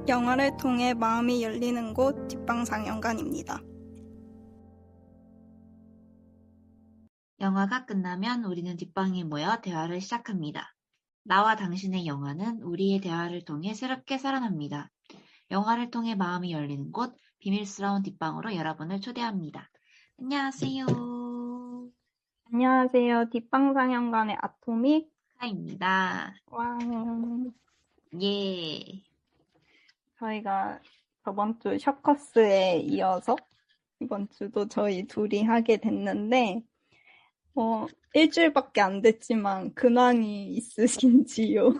영화를 통해 마음이 열리는 곳 뒷방상영관입니다. 영화가 끝나면 우리는 뒷방에 모여 대화를 시작합니다. 나와 당신의 영화는 우리의 대화를 통해 새롭게 살아납니다. 영화를 통해 마음이 열리는 곳 비밀스러운 뒷방으로 여러분을 초대합니다. 안녕하세요. 안녕하세요. 뒷방상영관의 아토믹 카입니다. 왕. 예. 저희가 저번 주 셔커스에 이어서 이번 주도 저희 둘이 하게 됐는데 일주일밖에 안 됐지만 근황이 있으신지요?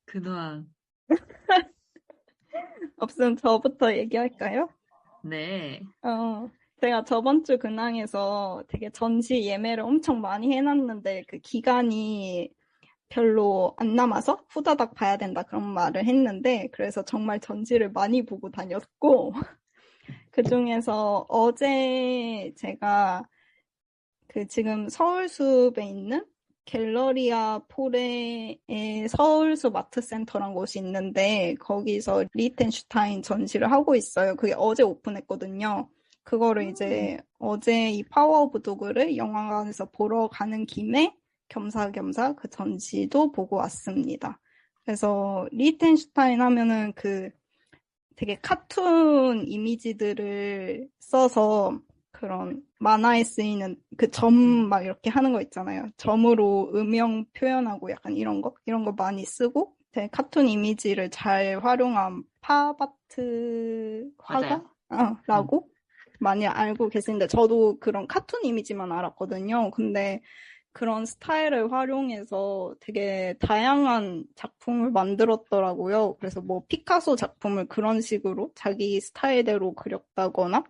근황. 없으면 저부터 얘기할까요? 네. 제가 저번 주 근황에서 되게 전시 예매를 엄청 많이 해놨는데 그 기간이 별로 안 남아서 후다닥 봐야 된다 그런 말을 했는데, 그래서 정말 전시를 많이 보고 다녔고 그 중에서 어제 제가 그 지금 서울숲에 있는 갤러리아 포레의 서울숲 아트센터라는 곳이 있는데 거기서 리히텐슈타인 전시를 하고 있어요. 그게 어제 오픈했거든요. 그거를 이제 어제 이 파워 오브 도그를 영화관에서 보러 가는 김에 겸사겸사 그 전시도 보고 왔습니다. 그래서 리히텐슈타인 하면은 그 되게 카툰 이미지들을 써서 그런 만화에 쓰이는 그 점 막 이렇게 하는 거 있잖아요. 점으로 음영 표현하고 약간 이런 거 많이 쓰고 되게 카툰 이미지를 잘 활용한 팝아트 화가라고 많이 알고 계시는데 저도 그런 카툰 이미지만 알았거든요. 근데 그런 스타일을 활용해서 되게 다양한 작품을 만들었더라고요. 그래서 뭐 피카소 작품을 그런 식으로 자기 스타일대로 그렸다거나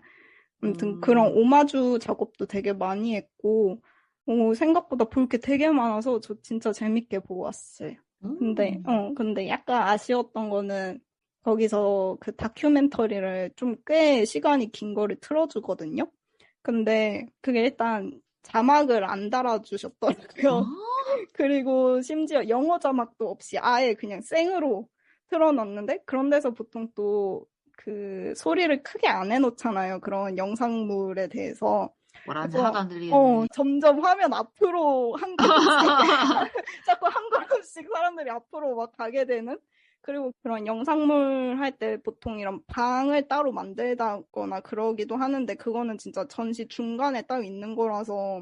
아무튼 그런 오마주 작업도 되게 많이 했고 생각보다 볼 게 되게 많아서 저 진짜 재밌게 보고 왔어요. 근데 약간 아쉬웠던 거는 거기서 그 다큐멘터리를 좀 꽤 시간이 긴 거를 틀어주거든요. 근데 그게 일단 자막을 안 달아주셨더라고요. 그리고 심지어 영어 자막도 없이 아예 그냥 생으로 틀어놨는데 그런 데서 보통 또 그 소리를 크게 안 해놓잖아요. 그런 영상물에 대해서. 뭐라는지 그래서 하나도 안 들리는데. 점점 화면 앞으로 한 걸음씩 자꾸 한 걸음씩 사람들이 앞으로 막 가게 되는. 그리고 그런 영상물 할 때 보통 이런 방을 따로 만들다거나 그러기도 하는데 그거는 진짜 전시 중간에 따로 있는 거라서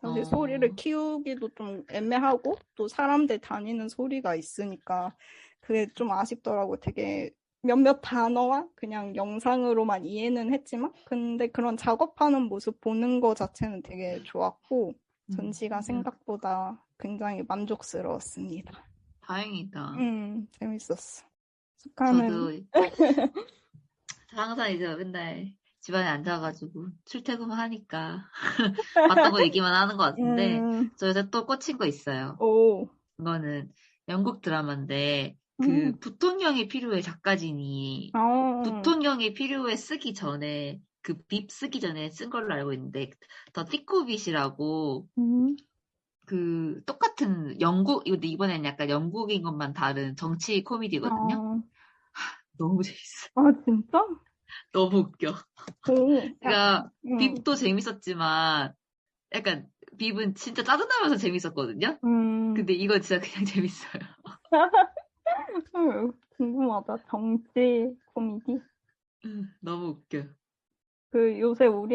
사실 소리를 키우기도 좀 애매하고 또 사람들 다니는 소리가 있으니까 그게 좀 아쉽더라고요. 되게 몇몇 단어와 그냥 영상으로만 이해는 했지만 근데 그런 작업하는 모습 보는 거 자체는 되게 좋았고 전시가 생각보다 굉장히 만족스러웠습니다. 다행이다. 재밌었어. 저도 항상 이제 맨날 집안에 앉아가지고 출퇴근만 하니까 봤던 거 얘기만 하는 것 같은데 저 요새 또 꽂힌 거 있어요. 오. 이거는 영국 드라마인데 그 부통령이 필요해 작가진이 부통령이 필요해 쓰기 전에 그 빕 쓰기 전에 쓴 걸로 알고 있는데 더 티코빗이라고 그 똑같은 영국 이번에는 약간 영국인 것만 다른 정치 코미디거든요. 너무 재밌어. 아, 진짜? 너무 웃겨. 오. 그러니까 빕도 재밌었지만 약간 빕은 진짜 짜증나면서 재밌었거든요. 근데 이거 진짜 그냥 재밌어요. 궁금하다. 정치 코미디? 너무 웃겨. 그 요새라고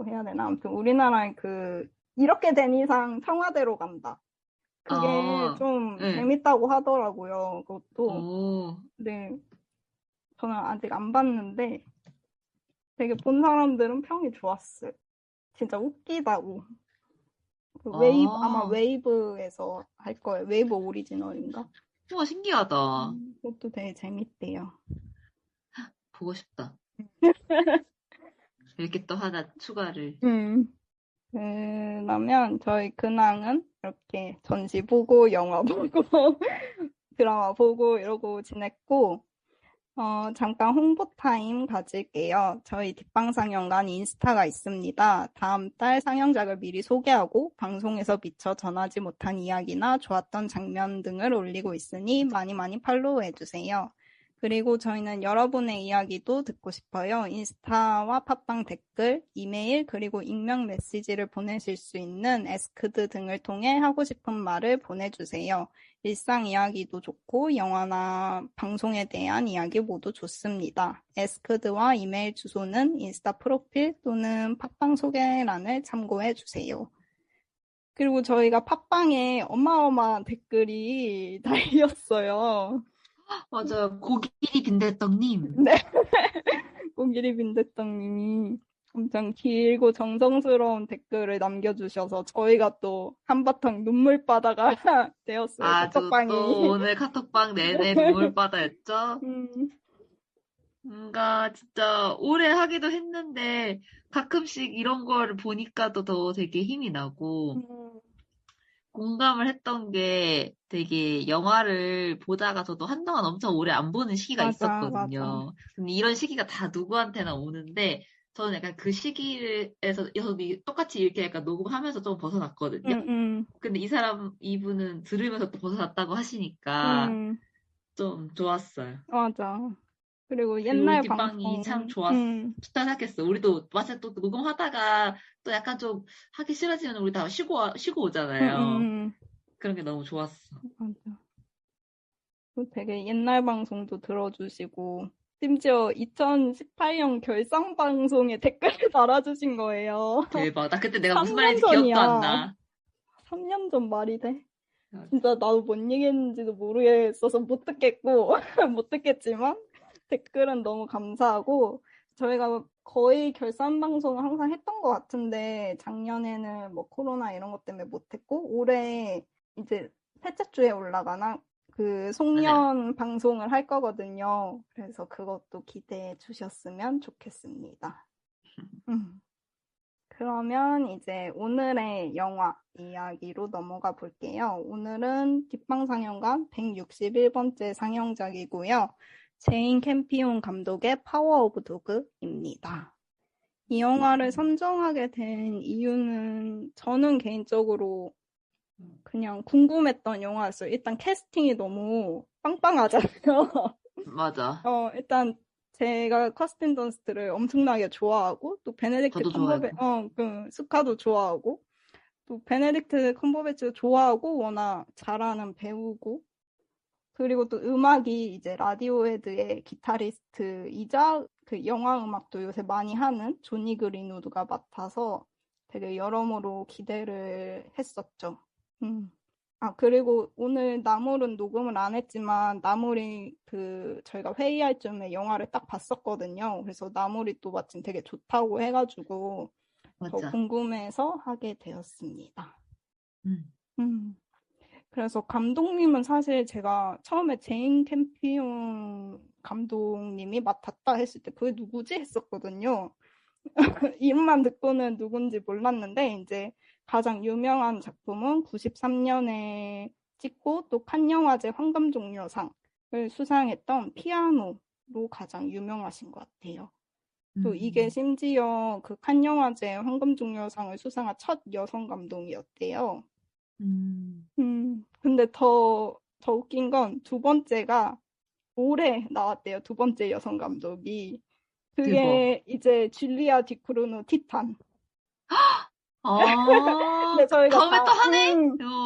해야 되나? 아무튼 우리나라에 그 이렇게 된 이상 청와대로 간다. 그게 좀 네. 재밌다고 하더라고요. 그것도. 오. 네. 저는 아직 안 봤는데 되게 본 사람들은 평이 좋았어요. 진짜 웃기다고. 그 아마 웨이브에서 할 거예요. 웨이브 오리지널인가? 우와, 신기하다. 그것도 되게 재밌대요. 보고 싶다. 이렇게 또 하나 추가를. 그러면 저희 근황은 이렇게 전시 보고 영화 보고 드라마 보고 이러고 지냈고 잠깐 홍보 타임 가질게요. 저희 뒷방상영관 인스타가 있습니다. 다음 달 상영작을 미리 소개하고 방송에서 미처 전하지 못한 이야기나 좋았던 장면 등을 올리고 있으니 많이 많이 팔로우해주세요. 그리고 저희는 여러분의 이야기도 듣고 싶어요. 인스타와 팟빵 댓글, 이메일, 그리고 익명 메시지를 보내실 수 있는 에스크드 등을 통해 하고 싶은 말을 보내주세요. 일상 이야기도 좋고 영화나 방송에 대한 이야기 모두 좋습니다. 에스크드와 이메일 주소는 인스타 프로필 또는 팟빵 소개란을 참고해 주세요. 그리고 저희가 팟빵에 어마어마한 댓글이 달렸어요. 맞아요. 고기리 빈대떡님. 네. 고기리 빈대떡님이 엄청 길고 정성스러운 댓글을 남겨주셔서 저희가 또 한바탕 눈물바다가 되었어요. 아주 카톡방이. 또 오늘 카톡방 내내 눈물바다였죠? 음. 뭔가 진짜 오래 하기도 했는데 가끔씩 이런 걸 보니까 또 더 되게 힘이 나고 공감을 했던 게 되게 영화를 보다가 저도 한동안 엄청 오래 안 보는 시기가 맞아. 있었거든요. 근데 이런 시기가 다 누구한테나 오는데 저는 약간 그 시기에서 똑같이 이렇게 약간 녹음하면서 좀 벗어났거든요. 근데 이분은 들으면서 또 벗어났다고 하시니까 좀 좋았어요. 맞아. 그리고 우리 옛날 뒷방이 참 방송, 좋다 생각했어. 우리도 마치 또 녹음하다가 또 약간 좀 하기 싫어지면 우리 다 쉬고 오잖아요. 그런 게 너무 좋았어. 맞아. 되게 옛날 방송도 들어주시고, 심지어 2018년 결산 방송에 댓글을 달아주신 거예요. 대박. 나 그때 내가 무슨 3년 말인지 전이야. 기억도 안 나. 3년 전 말이 돼? 진짜 나도 뭔 얘기했는지도 모르겠어서 못 듣겠고, 못 듣겠지만, 댓글은 너무 감사하고, 저희가 거의 결산 방송을 항상 했던 것 같은데, 작년에는 뭐 코로나 이런 것 때문에 못했고, 올해 이제 셋째 주에 올라가나? 그 송년 방송을 할 거거든요. 그래서 그것도 기대해 주셨으면 좋겠습니다. 그러면 이제 오늘의 영화 이야기로 넘어가 볼게요. 오늘은 뒷방상영관 161번째 상영작이고요. 제인 캠피온 감독의 파워 오브 도그입니다. 이 영화를 선정하게 된 이유는 저는 개인적으로 그냥 궁금했던 영화였어요. 일단 캐스팅이 너무 빵빵하잖아요. 맞아. 일단 제가 커스틴 던스트를 엄청나게 좋아하고 또 베네딕트 그 스카도 좋아하고 또 베네딕트 컴버배치도 좋아하고 워낙 잘하는 배우고 그리고 또 음악이 이제 라디오헤드의 기타리스트이자 그 영화 음악도 요새 많이 하는 조니 그린우드가 맡아서 되게 여러모로 기대를 했었죠. 그리고 오늘 나물은 녹음을 안 했지만 나물이 저희가 회의할 쯤에 영화를 딱 봤었거든요. 그래서 나물이 또 마침 되게 좋다고 해가지고 더 궁금해서 하게 되었습니다. 그래서 감독님은 사실 제가 처음에 제인 캠피온 감독님이 맡았다 했을 때 그게 누구지 했었거든요. 이름만 듣고는 누군지 몰랐는데 이제 가장 유명한 작품은 93년에 찍고 또 칸 영화제 황금종려상을 수상했던 피아노로 가장 유명하신 것 같아요. 또 이게 심지어 그 칸 영화제 황금종려상을 수상한 첫 여성 감독이었대요. 근데 더 웃긴 건 두 번째가 올해 나왔대요. 두 번째 여성 감독이. 그게 이제 줄리아 디크루노 티탄. 근데 저희가 다음에 또 하네?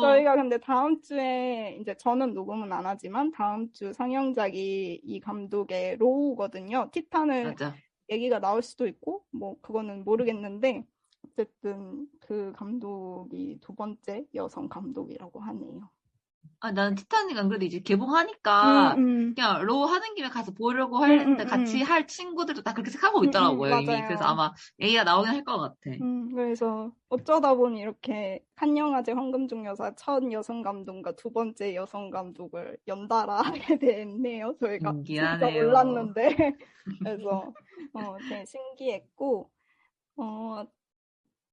저희가 근데 다음 주에 이제 저는 녹음은 안 하지만 다음 주 상영작이 이 감독의 로우거든요. 티탄을 얘기가 나올 수도 있고 뭐 그거는 모르겠는데 어쨌든 그 감독이 두 번째 여성 감독이라고 하네요. 나는 티타닉 안 그래도 이제 개봉하니까 그냥 로우 하는 김에 가서 보려고 했는데 같이 할 친구들도 다 그렇게 생각하고 있더라고요. 이미. 그래서 아마 얘기가 나오긴 할 것 같아. 그래서 어쩌다 보니 이렇게 칸 영화제 황금종려사 첫 여성 감독과 두 번째 여성 감독을 연달아 하게 됐네요. 저희가 진짜 몰랐는데 그래서 되게 신기했고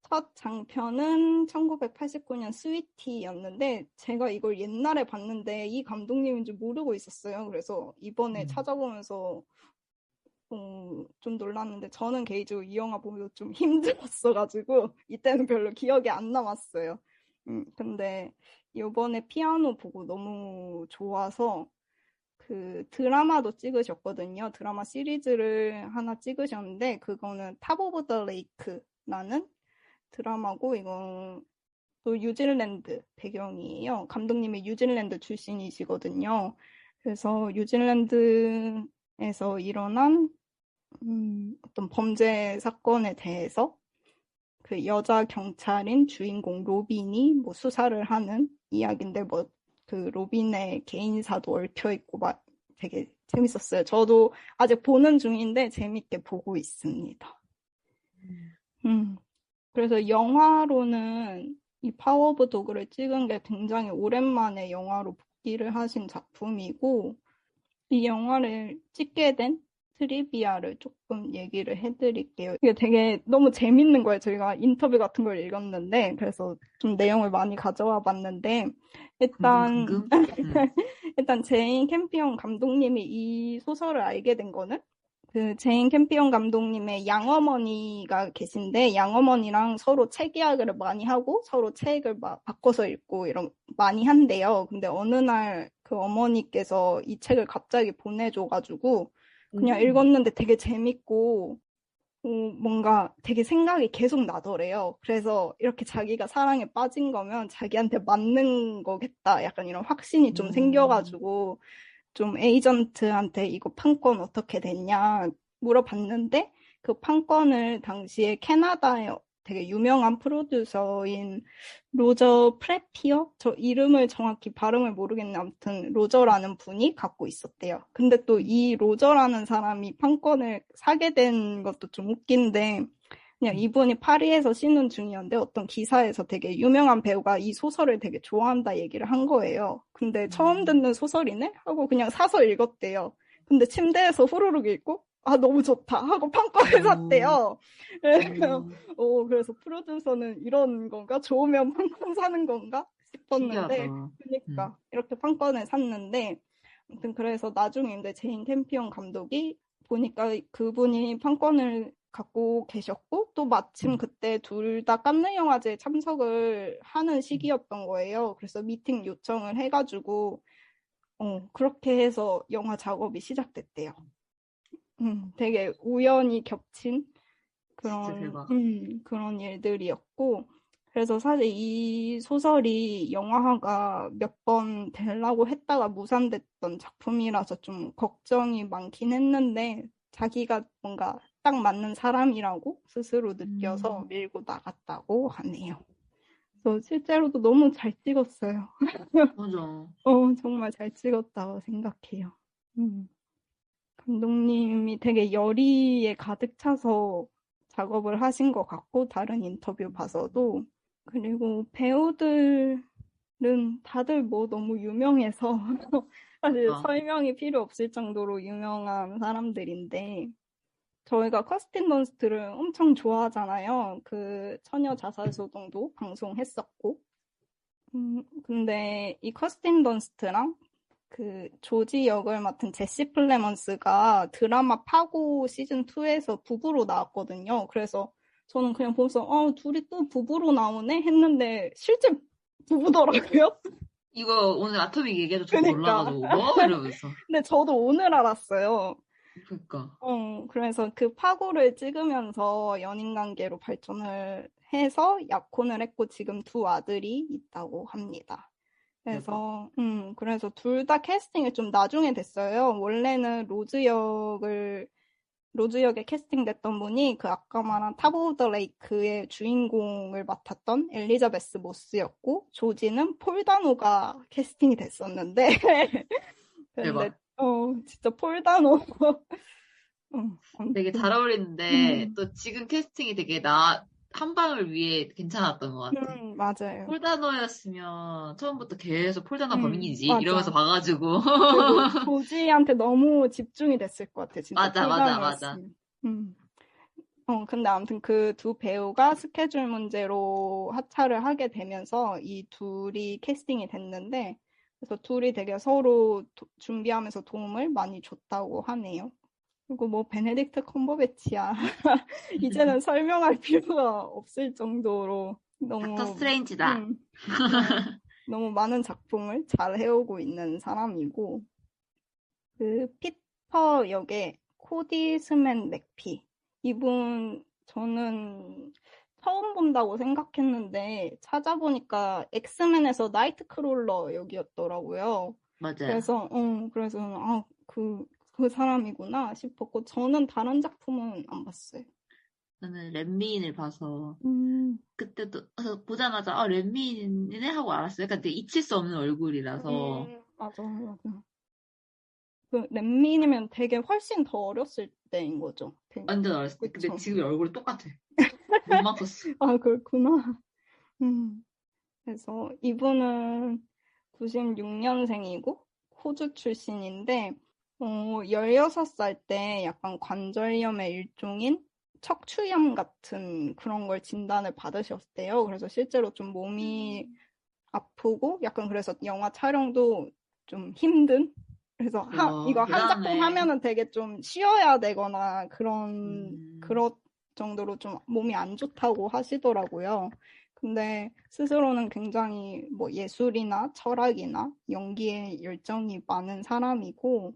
첫 장편은 1989년 스위티였는데 제가 이걸 옛날에 봤는데 이 감독님인 줄 모르고 있었어요. 그래서 이번에 찾아보면서 좀 놀랐는데 저는 개인적으로 이 영화 보면서 좀 힘들었어가지고 이때는 별로 기억이 안 남았어요. 근데 이번에 피아노 보고 너무 좋아서 그 드라마도 찍으셨거든요. 드라마 시리즈를 하나 찍으셨는데 그거는 탑 오브 더 레이크라는 드라마고 이건 또 뉴질랜드 배경이에요. 감독님이 뉴질랜드 출신이시거든요. 그래서 뉴질랜드에서 일어난 어떤 범죄 사건에 대해서 그 여자 경찰인 주인공 로빈이 뭐 수사를 하는 이야기인데 뭐 그 로빈의 개인사도 얽혀 있고 막 되게 재밌었어요. 저도 아직 보는 중인데 재밌게 보고 있습니다. 그래서 영화로는 이 파워 오브 도그를 찍은 게 굉장히 오랜만에 영화로 복귀를 하신 작품이고 이 영화를 찍게 된 트리비아를 조금 얘기를 해드릴게요. 이게 되게 너무 재밌는 거예요. 저희가 인터뷰 같은 걸 읽었는데 그래서 좀 내용을 많이 가져와 봤는데 일단 일단 제인 캠피언 감독님이 이 소설을 알게 된 거는 그 제인 캠피언 감독님의 양어머니가 계신데 양어머니랑 서로 책 이야기를 많이 하고 서로 책을 막 바꿔서 읽고 이런 많이 한대요. 근데 어느 날 그 어머니께서 이 책을 갑자기 보내줘가지고 그냥 읽었는데 되게 재밌고 뭔가 되게 생각이 계속 나더래요. 그래서 이렇게 자기가 사랑에 빠진 거면 자기한테 맞는 거겠다. 약간 이런 확신이 좀 생겨가지고 좀 에이전트한테 이거 판권 어떻게 됐냐 물어봤는데 그 판권을 당시에 캐나다의 되게 유명한 프로듀서인 로저 프레피어? 저 이름을 정확히 발음을 모르겠는데 아무튼 로저라는 분이 갖고 있었대요. 근데 또 이 로저라는 사람이 판권을 사게 된 것도 좀 웃긴데 그냥 이분이 파리에서 쉬는 중이었는데 어떤 기사에서 되게 유명한 배우가 이 소설을 되게 좋아한다 얘기를 한 거예요. 근데 처음 듣는 소설이네? 하고 그냥 사서 읽었대요. 근데 침대에서 후루룩 읽고 아 너무 좋다 하고 판권을 샀대요. 그래서 프로듀서는 이런 건가? 좋으면 판권 사는 건가? 싶었는데 그러니까 이렇게 판권을 샀는데 아무튼 그래서 나중에 이제 제인 캠피언 감독이 보니까 그분이 판권을 갖고 계셨고 또 마침 그때 둘 다 칸느 영화제에 참석을 하는 시기였던 거예요. 그래서 미팅 요청을 해가지고 그렇게 해서 영화 작업이 시작됐대요. 되게 우연히 겹친 그런 일들이었고 그래서 사실 이 소설이 영화화가 몇 번 되려고 했다가 무산됐던 작품이라서 좀 걱정이 많긴 했는데 자기가 뭔가 딱 맞는 사람이라고 스스로 느껴서 밀고 나갔다고 하네요. 그래서 실제로도 너무 잘 찍었어요. 맞아. 정말 잘 찍었다고 생각해요. 감독님이 되게 열의에 가득 차서 작업을 하신 것 같고 다른 인터뷰 봐서도 그리고 배우들은 다들 뭐 너무 유명해서 사실 설명이 필요 없을 정도로 유명한 사람들인데 저희가 커스틴 던스트를 엄청 좋아하잖아요. 그 처녀 자살소동도 방송했었고 근데 이 커스틴 던스트랑 그 조지 역을 맡은 제시 플레먼스가 드라마 파고 시즌2에서 부부로 나왔거든요. 그래서 저는 그냥 보면서 둘이 또 부부로 나오네 했는데 실제 부부더라고요. 이거 오늘 아토믹 얘기해도 저 몰라가지고 뭐 이러면서. 근데 저도 오늘 알았어요. 그러니까. 그래서 그 파고를 찍으면서 연인 관계로 발전을 해서 약혼을 했고 지금 두 아들이 있다고 합니다. 그래서 그래서 둘 다 캐스팅이 좀 나중에 됐어요. 원래는 로즈 역에 캐스팅됐던 분이 그 아까 말한 탑 오브 더 레이크의 주인공을 맡았던 엘리자베스 모스였고 조지는 폴 다노가 캐스팅이 됐었는데 근데 진짜 폴 다노 되게 잘 어울리는데 또 지금 캐스팅이 되게 한방을 위해 괜찮았던 것 같아. 맞아요. 폴다노였으면 처음부터 계속 폴다노 범인이지 맞아. 이러면서 봐가지고 조지한테 너무 집중이 됐을 것 같아. 진짜 맞아. 근데 아무튼 그 두 배우가 스케줄 문제로 하차를 하게 되면서 이 둘이 캐스팅이 됐는데, 그래서 둘이 되게 서로 준비하면서 도움을 많이 줬다고 하네요. 그리고 뭐 베네딕트 컴버배치야. 이제는 설명할 필요가 없을 정도로 닥터 너무 스트레인지다. 네, 너무 많은 작품을 잘 해오고 있는 사람이고, 그 피터 역의 코디 스맨 맥피, 이분 저는 처음 본다고 생각했는데 찾아보니까 엑스맨에서 나이트크롤러 역이었더라고요. 맞아요. 그래서 그 사람이구나 싶었고, 저는 다른 작품은 안 봤어요. 저는 렛미인을 봐서 음, 그때도 보자마자 렛미인이네 하고 알았어요. 약간 되게 잊힐 수 없는 얼굴이라서. 맞아, 맞아. 그 렛민이면 되게 훨씬 더 어렸을 때인 거죠. 되게. 완전 어렸을 때. 근데 그쵸. 지금 얼굴이 똑같아. 못 맞췄어. 아, 그렇구나. 음. 그래서 이분은 96년생이고 호주 출신인데 16살 때 약간 관절염의 일종인 척추염 같은 그런 걸 진단을 받으셨대요. 그래서 실제로 좀 몸이 아프고 약간 그래서 영화 촬영도 좀 힘든. 그래서 와, 이거 한 작품 대단해. 하면은 되게 좀 쉬어야 되거나 음, 그런 정도로 좀 몸이 안 좋다고 하시더라고요. 근데 스스로는 굉장히 뭐 예술이나 철학이나 연기에 열정이 많은 사람이고,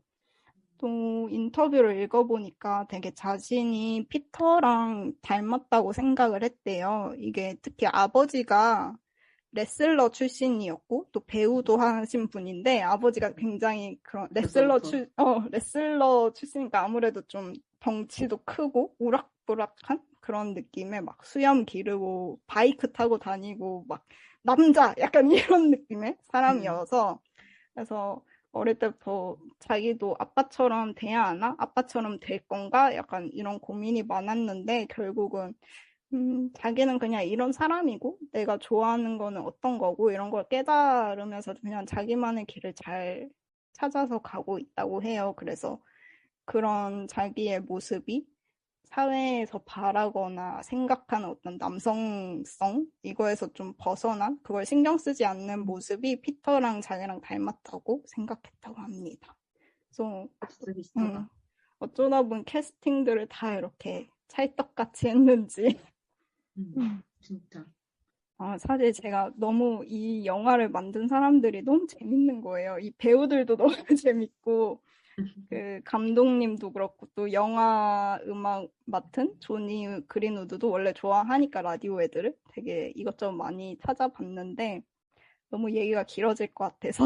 또 인터뷰를 읽어보니까 되게 자신이 피터랑 닮았다고 생각을 했대요. 이게 특히 아버지가 레슬러 출신이었고 또 배우도 하신 분인데, 아버지가 굉장히 그런 벌써부터. 레슬러 출신이니까 아무래도 좀 덩치도 크고 우락부락한 그런 느낌의 막 수염 기르고 바이크 타고 다니고 막 남자 약간 이런 느낌의 음, 사람이어서, 그래서 어릴 때부터 자기도 아빠처럼 돼야 하나? 아빠처럼 될 건가? 약간 이런 고민이 많았는데 결국은 자기는 그냥 이런 사람이고 내가 좋아하는 거는 어떤 거고 이런 걸 깨달으면서 그냥 자기만의 길을 잘 찾아서 가고 있다고 해요. 그래서 그런 자기의 모습이 사회에서 바라거나 생각하는 어떤 남성성 이거에서 좀 벗어난, 그걸 신경 쓰지 않는 모습이 피터랑 자기랑 닮았다고 생각했다고 합니다. 그래서 진짜 음, 비슷하다. 어쩌다 보면 캐스팅들을 다 이렇게 찰떡같이 했는지. 진짜. 사실 제가 너무 이 영화를 만든 사람들이 너무 재밌는 거예요. 이 배우들도 너무 재밌고, 그 감독님도 그렇고, 또 영화 음악 맡은 조니 그린우드도 원래 좋아하니까 라디오헤드를 되게 이것저것 많이 찾아봤는데, 너무 얘기가 길어질 것 같아서,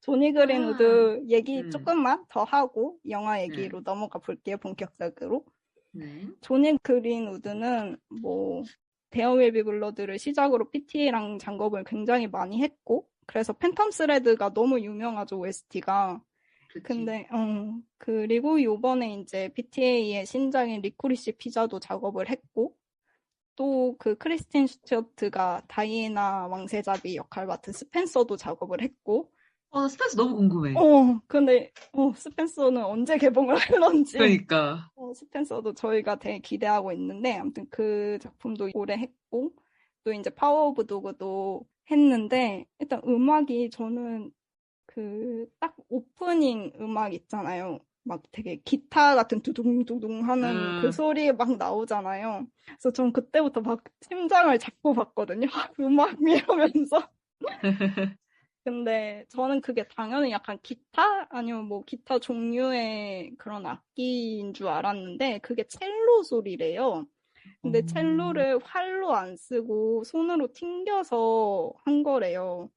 조니 아, 그린우드 얘기 조금만 더 하고, 영화 네, 얘기로 넘어가 볼게요, 본격적으로. 네. 조니 그린우드는 뭐 데어 윌 비 블러드를 시작으로 PTA랑 작업을 굉장히 많이 했고, 그래서 팬텀 스레드가 너무 유명하죠, OST가. 그치. 근데 그리고 요번에 이제 PTA의 신작인 리코리시 피자도 작업을 했고, 또 그 크리스틴 스튜어트가 다이애나 왕세자비 역할 맡은 스펜서도 작업을 했고, 스페이스 너무 궁금해. 근데 스펜서는 언제 개봉을 할런지. 그러니까. 스펜서도 저희가 되게 기대하고 있는데, 아무튼 그 작품도 오래 했고, 또 이제 파워 오브 도그도 했는데, 일단 음악이 저는 그 딱 오프닝 음악 있잖아요. 막 되게 기타 같은 두둥두둥 하는 그 음, 소리 막 나오잖아요. 그래서 전 그때부터 막 심장을 잡고 봤거든요. 음악 이러면서. 근데 저는 그게 당연히 약간 기타? 아니면 뭐 기타 종류의 그런 악기인 줄 알았는데 그게 첼로 소리래요. 근데 음, 첼로를 활로 안 쓰고 손으로 튕겨서 한 거래요.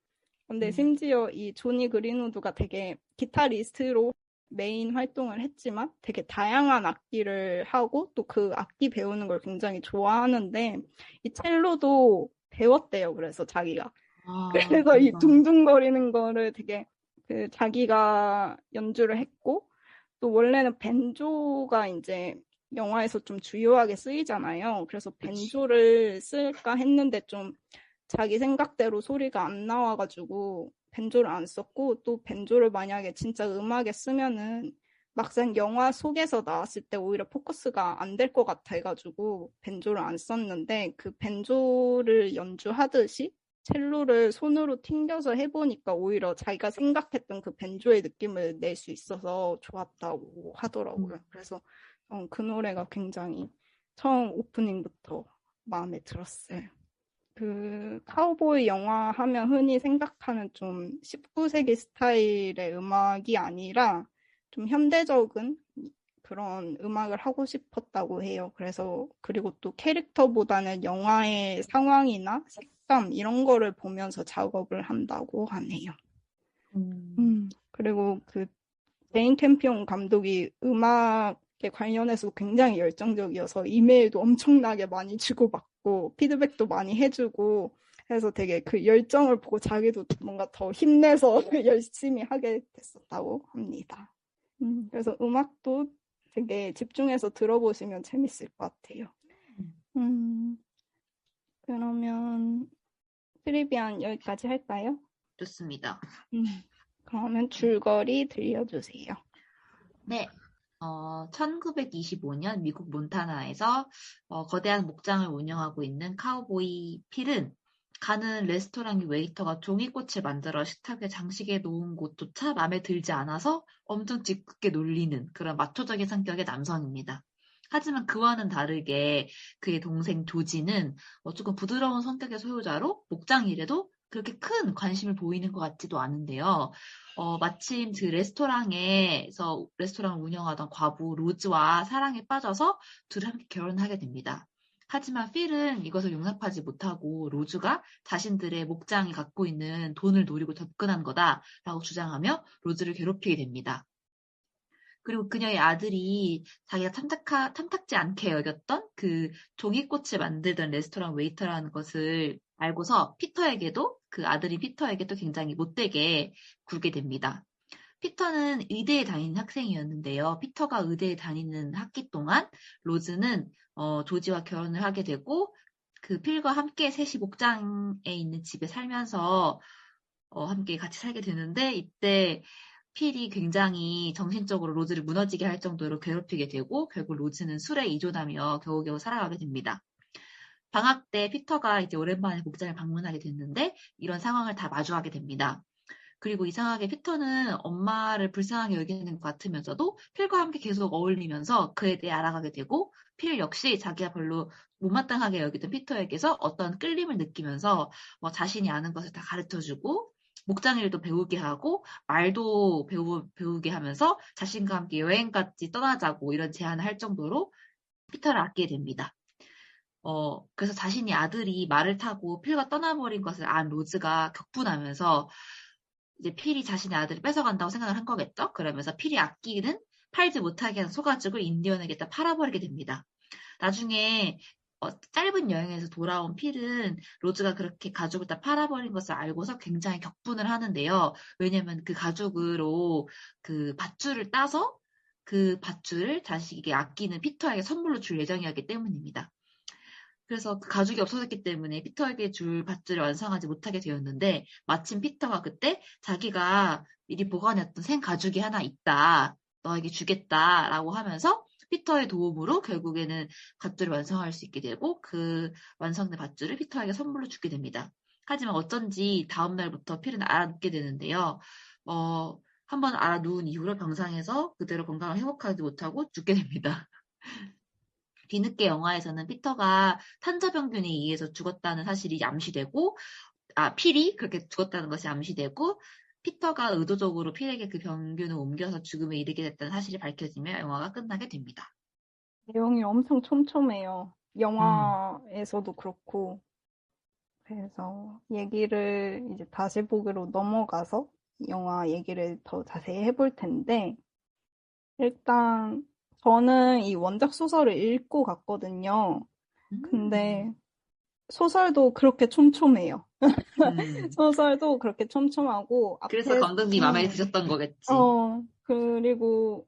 근데 심지어 이 조니 그린우드가 되게 기타리스트로 메인 활동을 했지만 되게 다양한 악기를 하고 또 그 악기 배우는 걸 굉장히 좋아하는데 이 첼로도 배웠대요. 그래서 자기가. 그래서 이 대박. 둥둥거리는 거를 되게 그 자기가 연주를 했고, 또 원래는 벤조가 이제 영화에서 좀 주요하게 쓰이잖아요. 그래서 그치. 벤조를 쓸까 했는데 좀 자기 생각대로 소리가 안 나와가지고 벤조를 안 썼고, 또 벤조를 만약에 진짜 음악에 쓰면은 막상 영화 속에서 나왔을 때 오히려 포커스가 안 될 것 같아 해가지고 벤조를 안 썼는데 그 벤조를 연주하듯이 첼로를 손으로 튕겨서 해보니까 오히려 자기가 생각했던 그 벤조의 느낌을 낼 수 있어서 좋았다고 하더라고요. 그래서 그 노래가 굉장히 처음 오프닝부터 마음에 들었어요. 그 카우보이 영화 하면 흔히 생각하는 좀 19세기 스타일의 음악이 아니라 좀 현대적인 그런 음악을 하고 싶었다고 해요. 그래서 그리고 또 캐릭터보다는 영화의 상황이나 색감 이런 거를 보면서 작업을 한다고 하네요. 그리고 그 제인 캠피온 감독이 음악에 관련해서 굉장히 열정적이어서 이메일도 엄청나게 많이 주고받고 피드백도 많이 해주고 해서 되게 그 열정을 보고 자기도 뭔가 더 힘내서 열심히 하게 됐었다고 합니다. 그래서 음악도 되게 집중해서 들어보시면 재밌을 것 같아요. 그러면 트리비안 여기까지 할까요? 좋습니다. 그러면 줄거리 들려주세요. 네. 1925년 미국 몬타나에서 거대한 목장을 운영하고 있는 카우보이 필은 가는 레스토랑 웨이터가 종이꽃을 만들어 식탁에 장식해 놓은 곳조차 마음에 들지 않아서 엄청 짓궂게 놀리는 그런 마초적인 성격의 남성입니다. 하지만 그와는 다르게 그의 동생 조지는 조금 부드러운 성격의 소유자로 목장 일에도 그렇게 큰 관심을 보이는 것 같지도 않은데요. 마침 그 레스토랑에서 레스토랑을 운영하던 과부 로즈와 사랑에 빠져서 둘이 함께 결혼하게 됩니다. 하지만 필은 이것을 용납하지 못하고 로즈가 자신들의 목장이 갖고 있는 돈을 노리고 접근한 거다라고 주장하며 로즈를 괴롭히게 됩니다. 그리고 그녀의 아들이 자기가 탐탁지 않게 여겼던 그 종이꽃을 만들던 레스토랑 웨이터라는 것을 알고서 피터에게도 그 아들인 피터에게도 굉장히 못되게 굴게 됩니다. 피터는 의대에 다니는 학생이었는데요. 피터가 의대에 다니는 학기 동안 로즈는 조지와 결혼을 하게 되고 그 필과 함께 셋이 목장에 있는 집에 살면서 함께 같이 살게 되는데 이때 필이 굉장히 정신적으로 로즈를 무너지게 할 정도로 괴롭히게 되고 결국 로즈는 술에 이존하며 겨우겨우 살아가게 됩니다. 방학 때 피터가 이제 오랜만에 목장을 방문하게 됐는데 이런 상황을 다 마주하게 됩니다. 그리고 이상하게 피터는 엄마를 불쌍하게 여기는 것 같으면서도 필과 함께 계속 어울리면서 그에 대해 알아가게 되고 필 역시 자기가 별로 못마땅하게 여기던 피터에게서 어떤 끌림을 느끼면서 자신이 아는 것을 다 가르쳐주고 목장 일도 배우게 하고 말도 배우게 하면서 자신과 함께 여행까지 떠나자고 이런 제안을 할 정도로 피터를 아끼게 됩니다. 그래서 자신이 아들이 말을 타고 필과 떠나버린 것을 안 로즈가 격분하면서 이제 필이 자신의 아들을 뺏어간다고 생각을 한 거겠죠? 그러면서 필이 아끼는 팔지 못하게 한 소가죽을 인디언에게다 팔아버리게 됩니다. 나중에 짧은 여행에서 돌아온 필은 로즈가 그렇게 가죽을 다 팔아버린 것을 알고서 굉장히 격분을 하는데요. 왜냐면 그 가죽으로 그 밧줄을 따서 그 밧줄을 자식에게 아끼는 피터에게 선물로 줄 예정이었기 때문입니다. 그래서 그 가죽이 없어졌기 때문에 피터에게 줄 밧줄을 완성하지 못하게 되었는데 마침 피터가 그때 자기가 미리 보관했던 생 가죽이 하나 있다. 너에게 주겠다라고 하면서 피터의 도움으로 결국에는 밧줄을 완성할 수 있게 되고 그 완성된 밧줄을 피터에게 선물로 주게 됩니다. 하지만 어쩐지 다음 날부터 필은 알아눕게 되는데요. 한번 알아누운 이후로 병상에서 그대로 건강을 회복하지 못하고 죽게 됩니다. 뒤늦게 영화에서는 피터가 탄저병균에 의해서 죽었다는 사실이 암시되고, 필이 그렇게 죽었다는 것이 암시되고, 피터가 의도적으로 필에게 그 병균을 옮겨서 죽음에 이르게 됐다는 사실이 밝혀지며 영화가 끝나게 됩니다. 내용이 엄청 촘촘해요. 영화에서도 그렇고. 그래서 얘기를 이제 다시 보기로 넘어가서 영화 얘기를 더 자세히 해볼 텐데, 일단 저는 이 원작 소설을 읽고 갔거든요. 근데 소설도 그렇게 촘촘해요. 소설도 그렇게 촘촘하고 그래서 감독님 마음에 드셨던 거겠지. 그리고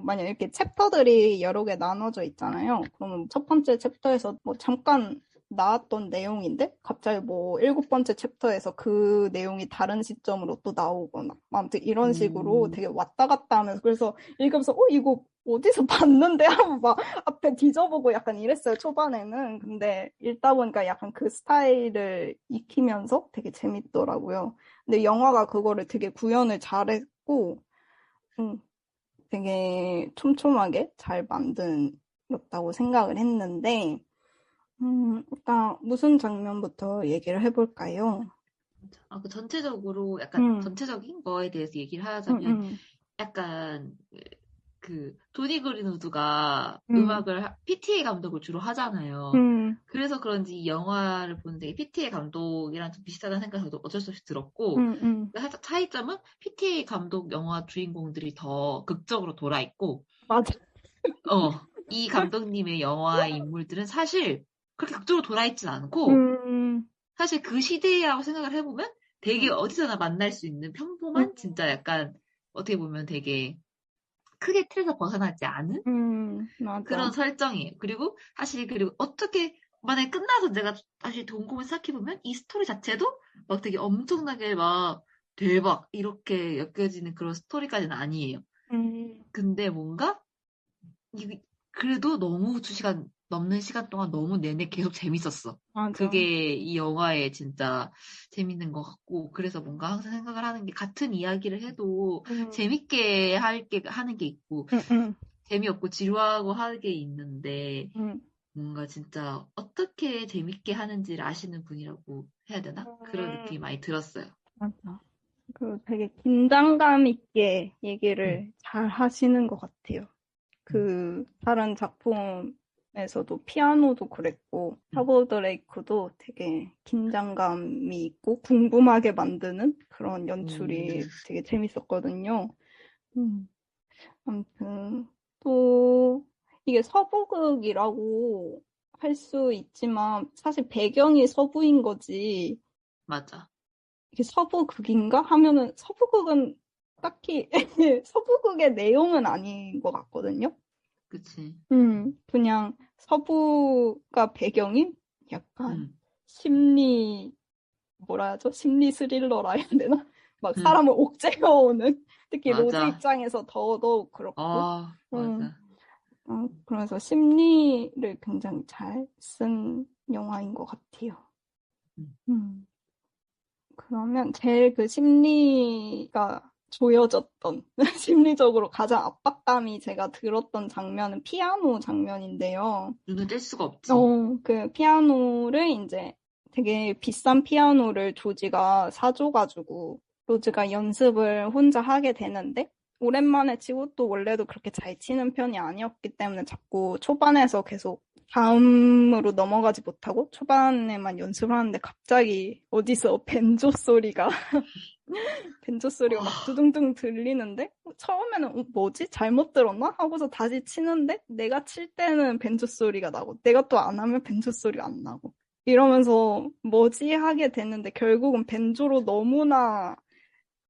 만약 이렇게 챕터들이 여러 개 나눠져 있잖아요. 그러면 첫 번째 챕터에서 뭐 잠깐 나왔던 내용인데 갑자기 뭐 7번째 챕터에서 그 내용이 다른 시점으로 또 나오거나 아무튼 이런 식으로 되게 왔다 갔다 하면서 그래서 읽으면서 이거 어디서 봤는데 하고 막 앞에 뒤져보고 약간 이랬어요 초반에는. 근데 읽다 보니까 약간 그 스타일을 익히면서 되게 재밌더라고요. 근데 영화가 그거를 되게 구현을 잘했고 되게 촘촘하게 잘 만들었다고 생각을 했는데 일단 무슨 장면부터 얘기를 해볼까요? 그 전체적으로 약간 전체적인 거에 대해서 얘기를 하자면 약간 그 도니 그린우드가 음악을 PTA 감독을 주로 하잖아요. 그래서 그런지 이 영화를 보는데 PTA 감독이랑 좀 비슷하다는 생각이 어쩔 수 없이 들었고 살짝 차이점은 PTA 감독 영화 주인공들이 더 극적으로 돌아있고 맞아. 이 감독님의 영화의 인물들은 사실 그렇게 극적으로 돌아있진 않고 사실 그 시대라고 생각을 해보면 되게 어디서나 만날 수 있는 평범한 진짜 약간 어떻게 보면 되게 크게 틀에서 벗어나지 않은 그런 설정이에요. 그리고 사실 그리고 어떻게 만약에 끝나서 내가 다시 곰곰이 생각해보면 이 스토리 자체도 막 되게 엄청나게 막 대박 이렇게 엮여지는 그런 스토리까지는 아니에요. 근데 뭔가 그래도 너무 2시간 넘는 시간 동안 너무 내내 계속 재밌었어. 맞아. 그게 이 영화의 진짜 재밌는 것 같고, 그래서 뭔가 항상 생각을 하는 게 같은 이야기를 해도 재밌게 하는 게 있고, 재미없고 지루하고 하는 게 있는데, 뭔가 진짜 어떻게 재밌게 하는지를 아시는 분이라고 해야 되나? 그런 느낌이 많이 들었어요. 맞아. 그 되게 긴장감 있게 얘기를 잘 하시는 것 같아요. 그 다른 작품에서도 피아노도 그랬고 타보 드레이크도 되게 긴장감이 있고 궁금하게 만드는 그런 연출이 되게 재밌었거든요. 아무튼 또 이게 서부극이라고 할 수 있지만 사실 배경이 서부인 거지. 맞아. 이게 서부극인가 하면은 서부극은 딱히 서부극의 내용은 아닌 것 같거든요. 그치. 그냥 서부가 배경인 약간 심리 뭐라 하죠? 심리 스릴러라 해야 되나? 막 사람을 옥죄어오는 특히 로즈 맞아. 입장에서 더더욱 그렇고. 맞아. 그래서 심리를 굉장히 잘 쓴 영화인 것 같아요. 그러면 제일 그 심리가 조여졌던 심리적으로 가장 압박감이 제가 들었던 장면은 피아노 장면인데요. 눈을 뗄 수가 없지. 그 피아노를 이제 되게 비싼 피아노를 조지가 사줘가지고 로즈가 연습을 혼자 하게 되는데 오랜만에 치고 또 원래도 그렇게 잘 치는 편이 아니었기 때문에 자꾸 초반에서 계속 다음으로 넘어가지 못하고 초반에만 연습을 하는데 갑자기 어디서 벤조 소리가 막 두둥둥 들리는데 처음에는 뭐지? 잘못 들었나? 하고서 다시 치는데 내가 칠 때는 벤조 소리가 나고 내가 또 안 하면 벤조 소리가 안 나고 이러면서 뭐지? 하게 됐는데 결국은 벤조로 너무나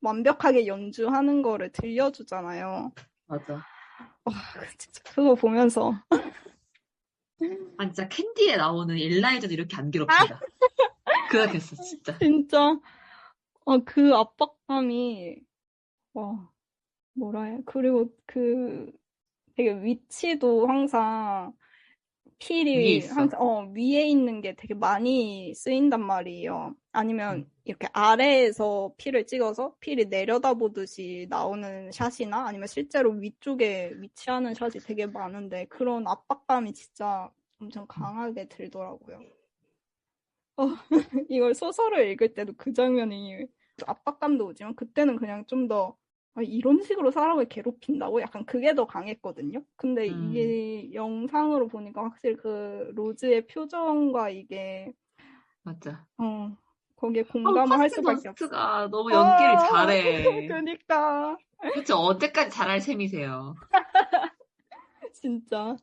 완벽하게 연주하는 거를 들려주잖아요. 맞아. 진짜 그거 보면서 진짜 캔디에 나오는 엘라이자도 이렇게 안 괴롭힌다. 그렇겠어, 진짜. 진짜 그 압박감이 뭐라 해. 그리고 그 되게 위치도 항상 필이 항상 위에 있는 게 되게 많이 쓰인단 말이에요. 아니면 이렇게 아래에서 필을 찍어서 필이 내려다보듯이 나오는 샷이나 아니면 실제로 위쪽에 위치하는 샷이 되게 많은데 그런 압박감이 진짜 엄청 강하게 들더라고요. 이걸 소설을 읽을 때도 그 장면이 압박감도 오지만 그때는 그냥 좀 더 이런 식으로 사람을 괴롭힌다고? 약간 그게 더 강했거든요. 근데 이게 영상으로 보니까 확실히 그 로즈의 표정과 이게 맞아. 거기에 공감을 할 수밖에 없어. 더스트가 너무 연기를 잘해. 그러니까. 그치, 언제까지 잘할 셈이세요. 진짜.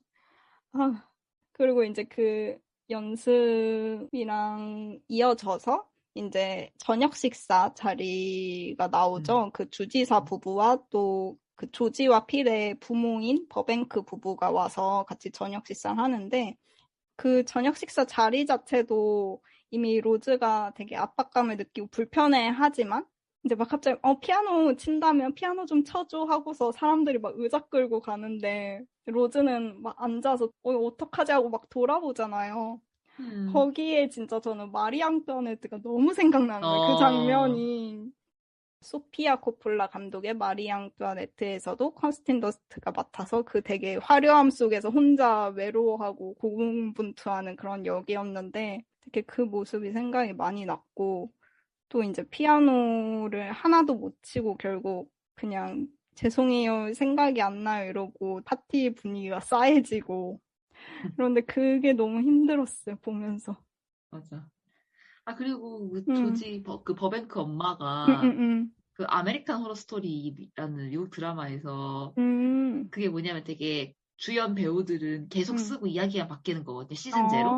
그리고 이제 그 연습이랑 이어져서 이제 저녁 식사 자리가 나오죠. 그 주지사 부부와 또 그 조지와 필의 부모인 버뱅크 부부가 와서 같이 저녁 식사를 하는데 그 저녁 식사 자리 자체도 이미 로즈가 되게 압박감을 느끼고 불편해하지만 이제 막 갑자기 피아노 친다면 피아노 좀 쳐줘 하고서 사람들이 막 의자 끌고 가는데 로즈는 막 앉아서 어떡하지 하고 막 돌아보잖아요. 거기에 진짜 저는 마리 앙뚜아네트가 너무 생각나는 거예요. 그 장면이. 소피아 코폴라 감독의 마리 앙뚜아네트에서도 컨스틴 더스트가 맡아서 그 되게 화려함 속에서 혼자 외로워하고 고군분투하는 그런 역이었는데 되게 그 모습이 생각이 많이 났고 또 이제 피아노를 하나도 못 치고 결국 그냥 죄송해요 생각이 안 나요 이러고 파티 분위기가 싸해지고 그런데 그게 너무 힘들었어요 보면서. 맞아. 아, 그리고 그 조지 그 버뱅크 엄마가 그 아메리칸 호러 스토리라는 미국 드라마에서 그게 뭐냐면 되게 주연 배우들은 계속 쓰고 이야기가 바뀌는 거거든요. 시즌제로.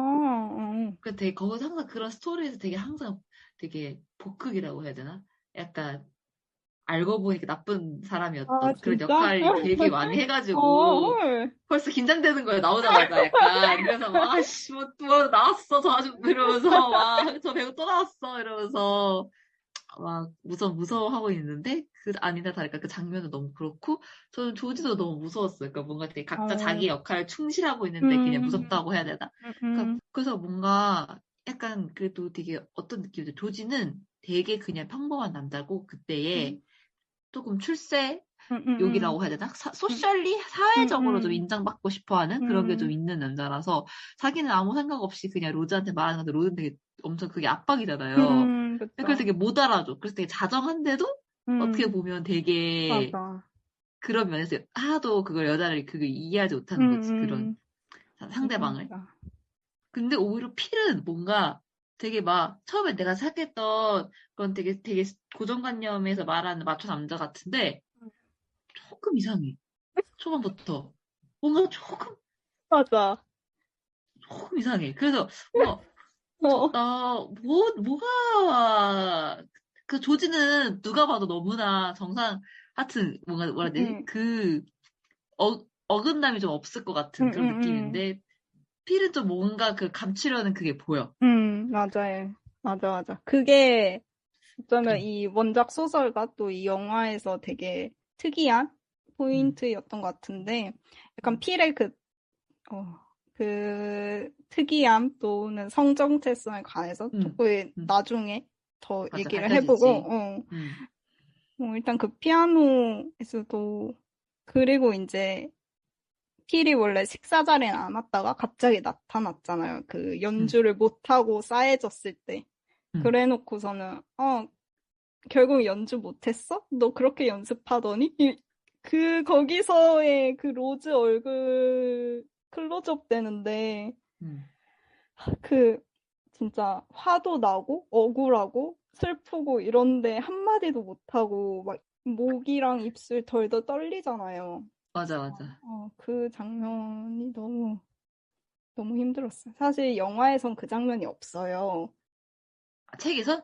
그 되게 거기서 항상 그런 스토리에서 되게 항상 되게 복극이라고 해야 되나? 약간 알고 보니까 나쁜 사람이었던 그런 역할이 되게 많이 해가지고 벌써 긴장되는 거예요. 나오자마자 약간. 그래서 막 아씨 뭐 나왔어 도와줘 이러면서 막 저 배우 또 나왔어 이러면서 막 무서워하고 있는데 그 아니다 다를까 그 장면은 너무 그렇고 저는 조지도 너무 무서웠어요. 그러니까 뭔가 되게 각자 자기 역할을 충실하고 있는데 그냥 무섭다고 해야 되나? 그러니까 그래서 뭔가 약간 그래도 되게 어떤 느낌이죠. 조지는 되게 그냥 평범한 남자고 그때에 조금 출세욕이라고 해야 되나? 소셜리 사회적으로 좀 인정받고 싶어하는 그런 게 좀 있는 남자라서 자기는 아무 생각 없이 그냥 로즈한테 말하는 건데 로즈는 되게 엄청 그게 압박이잖아요. 그래서 되게 못 알아줘. 그래서 되게 자정한데도 어떻게 보면 되게 맞아. 그런 면에서 하나도 그걸 여자를 그걸 이해하지 못하는 거지. 그런 상대방을. 근데 오히려 필은 뭔가 되게 막 처음에 내가 생각했던 그런 되게 고정관념에서 말하는 마초 남자 같은데 조금 이상해. 초반부터 뭔가 맞아. 조금 이상해. 그래서 뭐가 그 조지는 누가 봐도 너무나 정상 하여튼 뭔가 뭐라 해야 되지? 그 어긋남이 좀 없을 것 같은 그런 느낌인데 필은 좀 뭔가 그 감추려는 그게 보여. 맞아요. 맞아. 그게 어쩌면 이 원작 소설과 또 이 영화에서 되게 특이한 포인트였던 것 같은데, 약간 필의 그 특이함 또는 성정체성에 관해서 조금 나중에 더 맞아, 얘기를 밝혀지지. 해보고, 일단 그 피아노에서도, 그리고 이제 필이 원래 식사 자리에 안 왔다가 갑자기 나타났잖아요. 그 연주를 못하고 싸해졌을 때. 그래 놓고서는, 결국 연주 못했어? 너 그렇게 연습하더니? 거기서의 그 로즈 얼굴 클로즈업 되는데, 진짜 화도 나고, 억울하고, 슬프고 이런데 한마디도 못하고, 막 목이랑 입술 덜덜 떨리잖아요. 맞아. 그 장면이 너무 힘들었어요. 사실 영화에선 그 장면이 없어요. 책에서?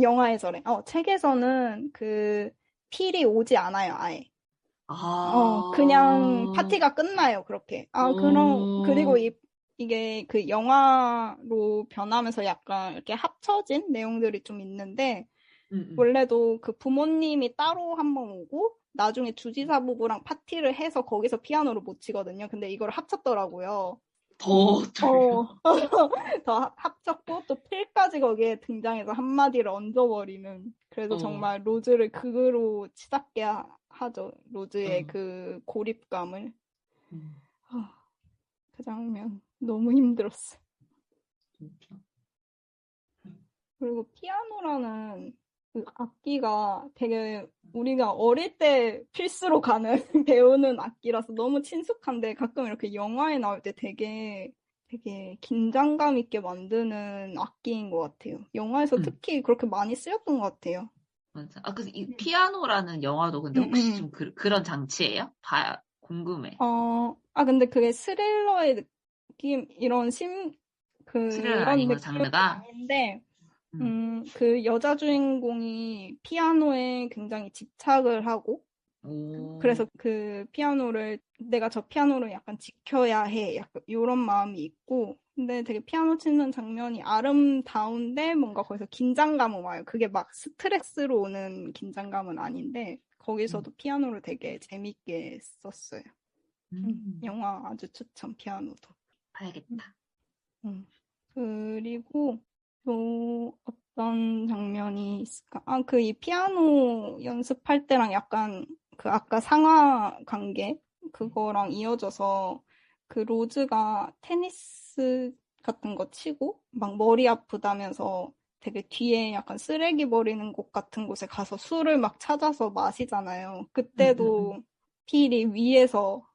영화에서래. 책에서는 그 필이 오지 않아요, 아예. 그냥 파티가 끝나요, 그렇게. 그리고 이게 그 영화로 변하면서 약간 이렇게 합쳐진 내용들이 좀 있는데, 원래도 그 부모님이 따로 한번 오고, 나중에 주지사 부부랑 파티를 해서 거기서 피아노를 못 치거든요. 근데 이걸 합쳤더라고요. 더 합쳤고 또 필까지 거기에 등장해서 한마디를 얹어버리는. 그래서 정말 로즈를 극으로 치닫게 하죠. 로즈의 그 고립감을. 그 장면 너무 힘들었어요. 그리고 피아노라는 그 악기가 되게 우리가 어릴 때 필수로 가는 배우는 악기라서 너무 친숙한데 가끔 이렇게 영화에 나올 때 되게 긴장감 있게 만드는 악기인 것 같아요. 영화에서 특히 그렇게 많이 쓰였던 것 같아요. 맞아. 그래서 이 피아노라는 영화도 근데 혹시 좀 그런 장치예요? 궁금해. 근데 그게 스릴러의 느낌, 이런 스릴러는 이런 아니고 느낌은 장르가? 아닌데, 그 여자 주인공이 피아노에 굉장히 집착을 하고, 그래서 그 피아노를 내가 저 피아노를 약간 지켜야 해. 약간 이런 마음이 있고 근데 되게 피아노 치는 장면이 아름다운데 뭔가 거기서 긴장감은 와요. 그게 막 스트레스로 오는 긴장감은 아닌데 거기서도 피아노를 되게 재밌게 썼어요. 영화 아주 추천 피아노도. 봐야겠다. 그리고 또 어떤 장면이 있을까? 그 이 피아노 연습할 때랑 약간 그 아까 상하 관계 그거랑 이어져서 그 로즈가 테니스 같은 거 치고 막 머리 아프다면서 되게 뒤에 약간 쓰레기 버리는 곳 같은 곳에 가서 술을 막 찾아서 마시잖아요. 그때도 필이 위에서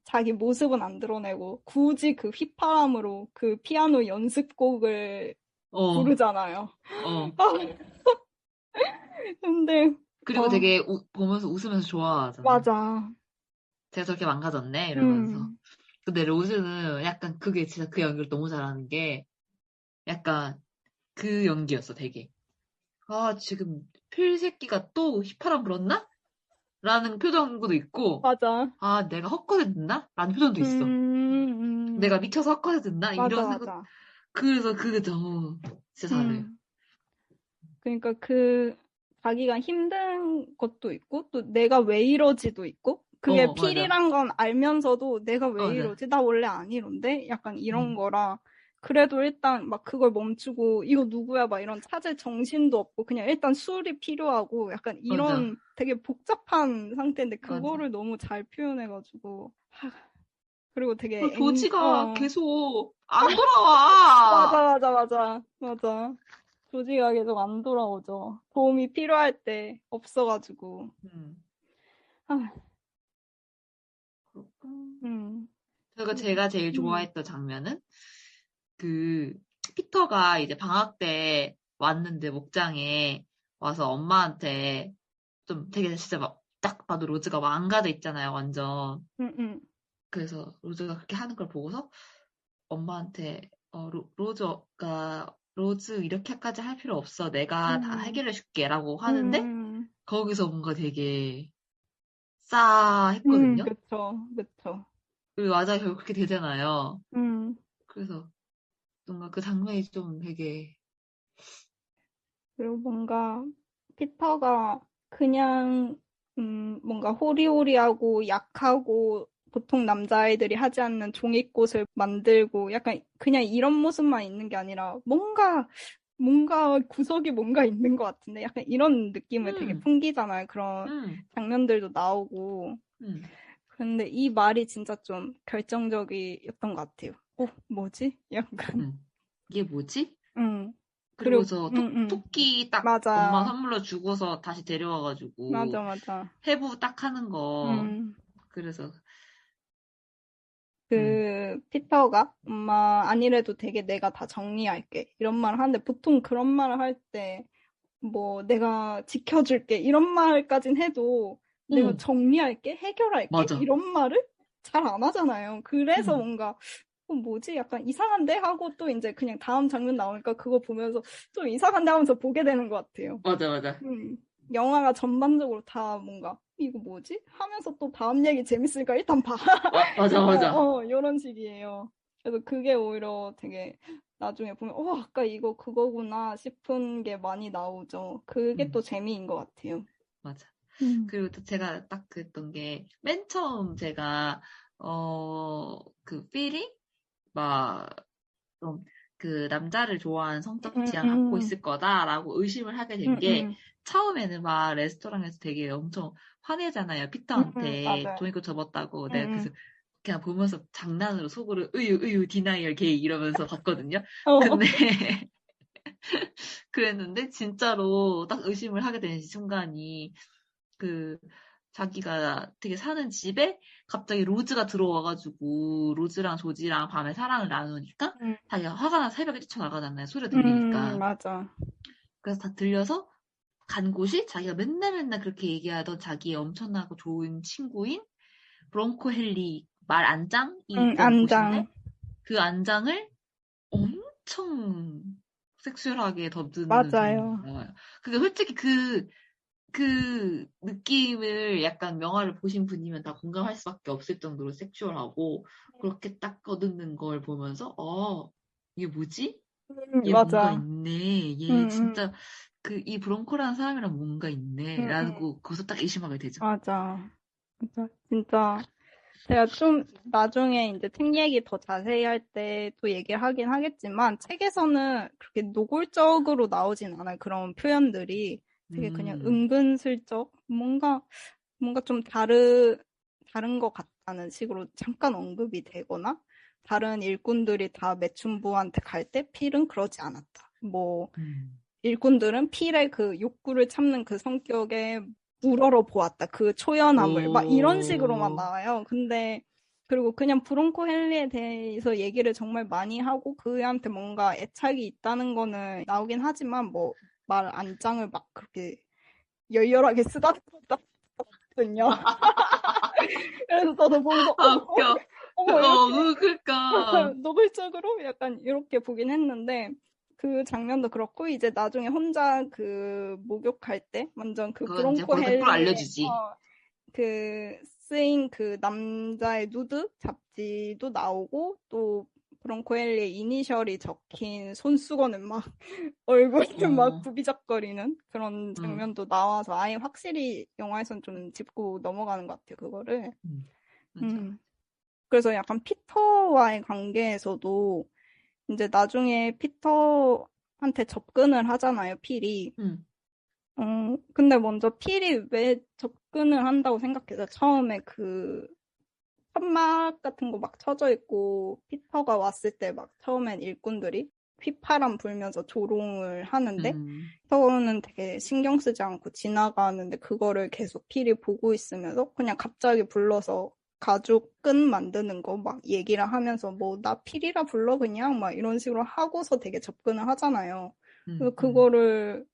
자기 모습은 안 드러내고 굳이 그 휘파람으로 그 피아노 연습곡을 부르잖아요. 근데 그리고 되게 보면서 웃으면서 좋아하잖아. 맞아. 제가 저렇게 망가졌네 이러면서. 근데 로즈는 약간 그게 진짜 그 연기를 너무 잘하는 게 약간 그 연기였어 되게. 지금 필 새끼가 또 휘파람 불었나? 라는 표정도 있고 맞아. 내가 헛것을 듣나? 라는 표정도 있어. 내가 미쳐서 헛것을 듣나? 맞아, 이런 맞아. 그래서 그게 너무 진짜 잘해요. 그러니까 자기가 힘든 것도 있고 또 내가 왜 이러지도 있고 그게 필이란 건 알면서도 내가 왜 이러지? 나 원래 안 이런데? 약간 이런 거라 그래도 일단 막 그걸 멈추고 이거 누구야? 막 이런 찾을 정신도 없고 그냥 일단 술이 필요하고 약간 이런 되게 복잡한 상태인데 그거를 너무 잘 표현해가지고 그리고 되게 조지가 계속 안 돌아와. 맞아. 조지가 계속 안 돌아오죠. 도움이 필요할 때 없어가지고. 제가 제일 좋아했던 장면은 그 피터가 이제 방학 때 왔는데 목장에 와서 엄마한테 좀 되게 진짜 막 딱 봐도 로즈가 망가져 있잖아요, 완전. 그래서 로즈가 그렇게 하는 걸 보고서 엄마한테 로즈 이렇게까지 할 필요 없어. 내가 다 해결해 줄게라고 하는데 거기서 뭔가 되게 싸했거든요. 그쵸. 그리고 맞아 결국 그렇게 되잖아요. 그래서 뭔가 그 장면이 좀 되게 그리고 뭔가 피터가 그냥 뭔가 호리호리하고 약하고 보통 남자아이들이 하지 않는 종이꽃을 만들고 약간 그냥 이런 모습만 있는 게 아니라 뭔가 구석이 뭔가 있는 것 같은데 약간 이런 느낌을 되게 풍기잖아요. 그런 장면들도 나오고. 근데 이 말이 진짜 좀 결정적이었던 것 같아요. 뭐지? 약간. 이게 뭐지? 응. 그리고서 토끼 딱 맞아. 엄마 선물로 주고서 다시 데려와가지고 맞아. 해부 딱 하는 거. 그래서 피터가 엄마 아니래도 되게 내가 다 정리할게 이런 말을 하는데 보통 그런 말을 할 때 뭐 내가 지켜줄게 이런 말까진 해도 내가 정리할게 해결할게 맞아. 이런 말을 잘 안 하잖아요. 그래서 뭔가 뭐지? 약간 이상한데? 하고 또 이제 그냥 다음 장면 나오니까 그거 보면서 좀 이상한데 하면서 보게 되는 것 같아요. 맞아. 영화가 전반적으로 다 뭔가 이거 뭐지? 하면서 또 다음 얘기 재밌으니까 일단 봐. 맞아. 이런 식이에요. 그래서 그게 오히려 되게 나중에 보면 아까 이거 그거구나 싶은 게 많이 나오죠. 그게 또 재미인 것 같아요. 맞아. 그리고 또 제가 딱 그랬던 게 맨 처음 제가 그 필이 막 좀 그 남자를 좋아하는 성적 지향 갖고 있을 거다라고 의심을 하게 된 게 처음에는 막 레스토랑에서 되게 엄청 화내잖아요. 피터한테 종이꽃 접었다고. 내가 그래서 그냥 보면서 장난으로 속으로 으유 디나이얼 게이 이러면서 봤거든요. 근데 그랬는데 진짜로 딱 의심을 하게 되는 순간이 그 자기가 되게 사는 집에 갑자기 로즈가 들어와가지고 로즈랑 조지랑 밤에 사랑을 나누니까 자기가 화가 나서 새벽에 뛰쳐나가잖아요. 소리 들리니까. 맞아. 그래서 다 들려서 간 곳이 자기가 맨날 그렇게 얘기하던 자기의 엄청나고 좋은 친구인 브롱코 헨리 말 안장이 있던 곳인데 그 안장을 엄청 섹슈얼하게 덮는 장면이 맞아요. 나와요. 그게 솔직히 그 그 느낌을 약간 명화를 보신 분이면 다 공감할 수밖에 없을 정도로 섹슈얼하고 그렇게 딱 거듭는 걸 보면서 이게 뭐지? 얘 뭔가 맞아. 있네. 얘 음, 진짜 이 브론코라는 사람이랑 뭔가 있네. 음. 라고 거기서 딱 의심하게 되죠. 맞아. 진짜, 진짜. 제가 좀 나중에 이제 책 얘기 더 자세히 할 때 또 얘기를 하긴 하겠지만 책에서는 그렇게 노골적으로 나오진 않아요. 그런 표현들이 되게 그냥 음, 은근슬쩍 뭔가 좀 다른 것 같다는 식으로 잠깐 언급이 되거나 다른 일꾼들이 다 매춘부한테 갈 때 필은 그러지 않았다. 뭐 음. 일꾼들은 필의 그 욕구를 참는 그 성격에 우러러 보았다. 그 초연함을. 막 이런 식으로만 오, 나와요. 근데, 그리고 그냥 브론코 헨리에 대해서 얘기를 정말 많이 하고 그한테 뭔가 애착이 있다는 거는 나오긴 하지만 뭐 말 안장을 막 그렇게 열렬하게 쓰다듬었거든요. 그래서 저도 보고서, 웃겨. 이렇게 그니까. 노골적으로 약간 이렇게 보긴 했는데 그 장면도 그렇고 이제 나중에 혼자 그 목욕할 때 완전 그 그건 이제 브론코 거기서 풀 헨리의 알려주지. 그 쓰인 그 남자의 누드 잡지도 나오고 또 브론코 헨리의 이니셜이 적힌 손수건은 막 얼굴은 막 어, 부비적거리는 그런 응, 장면도 나와서 아예 확실히 영화에선 좀 짚고 넘어가는 것 같아요 그거를. 맞아. 음. 그래서 약간 피터와의 관계에서도 이제 나중에 피터한테 접근을 하잖아요, 필이. 응, 근데 먼저 필이 왜 접근을 한다고 생각해서 처음에 그 천막 같은 거 막 쳐져 있고 피터가 왔을 때 막 처음엔 일꾼들이 휘파람 불면서 조롱을 하는데 응, 피터는 되게 신경 쓰지 않고 지나가는데 그거를 계속 필이 보고 있으면서 그냥 갑자기 불러서 가죽 끈 만드는 거 막 얘기를 하면서 뭐 나 필이라 불러 그냥 막 이런 식으로 하고서 되게 접근을 하잖아요. 응, 그래서 응. 그거를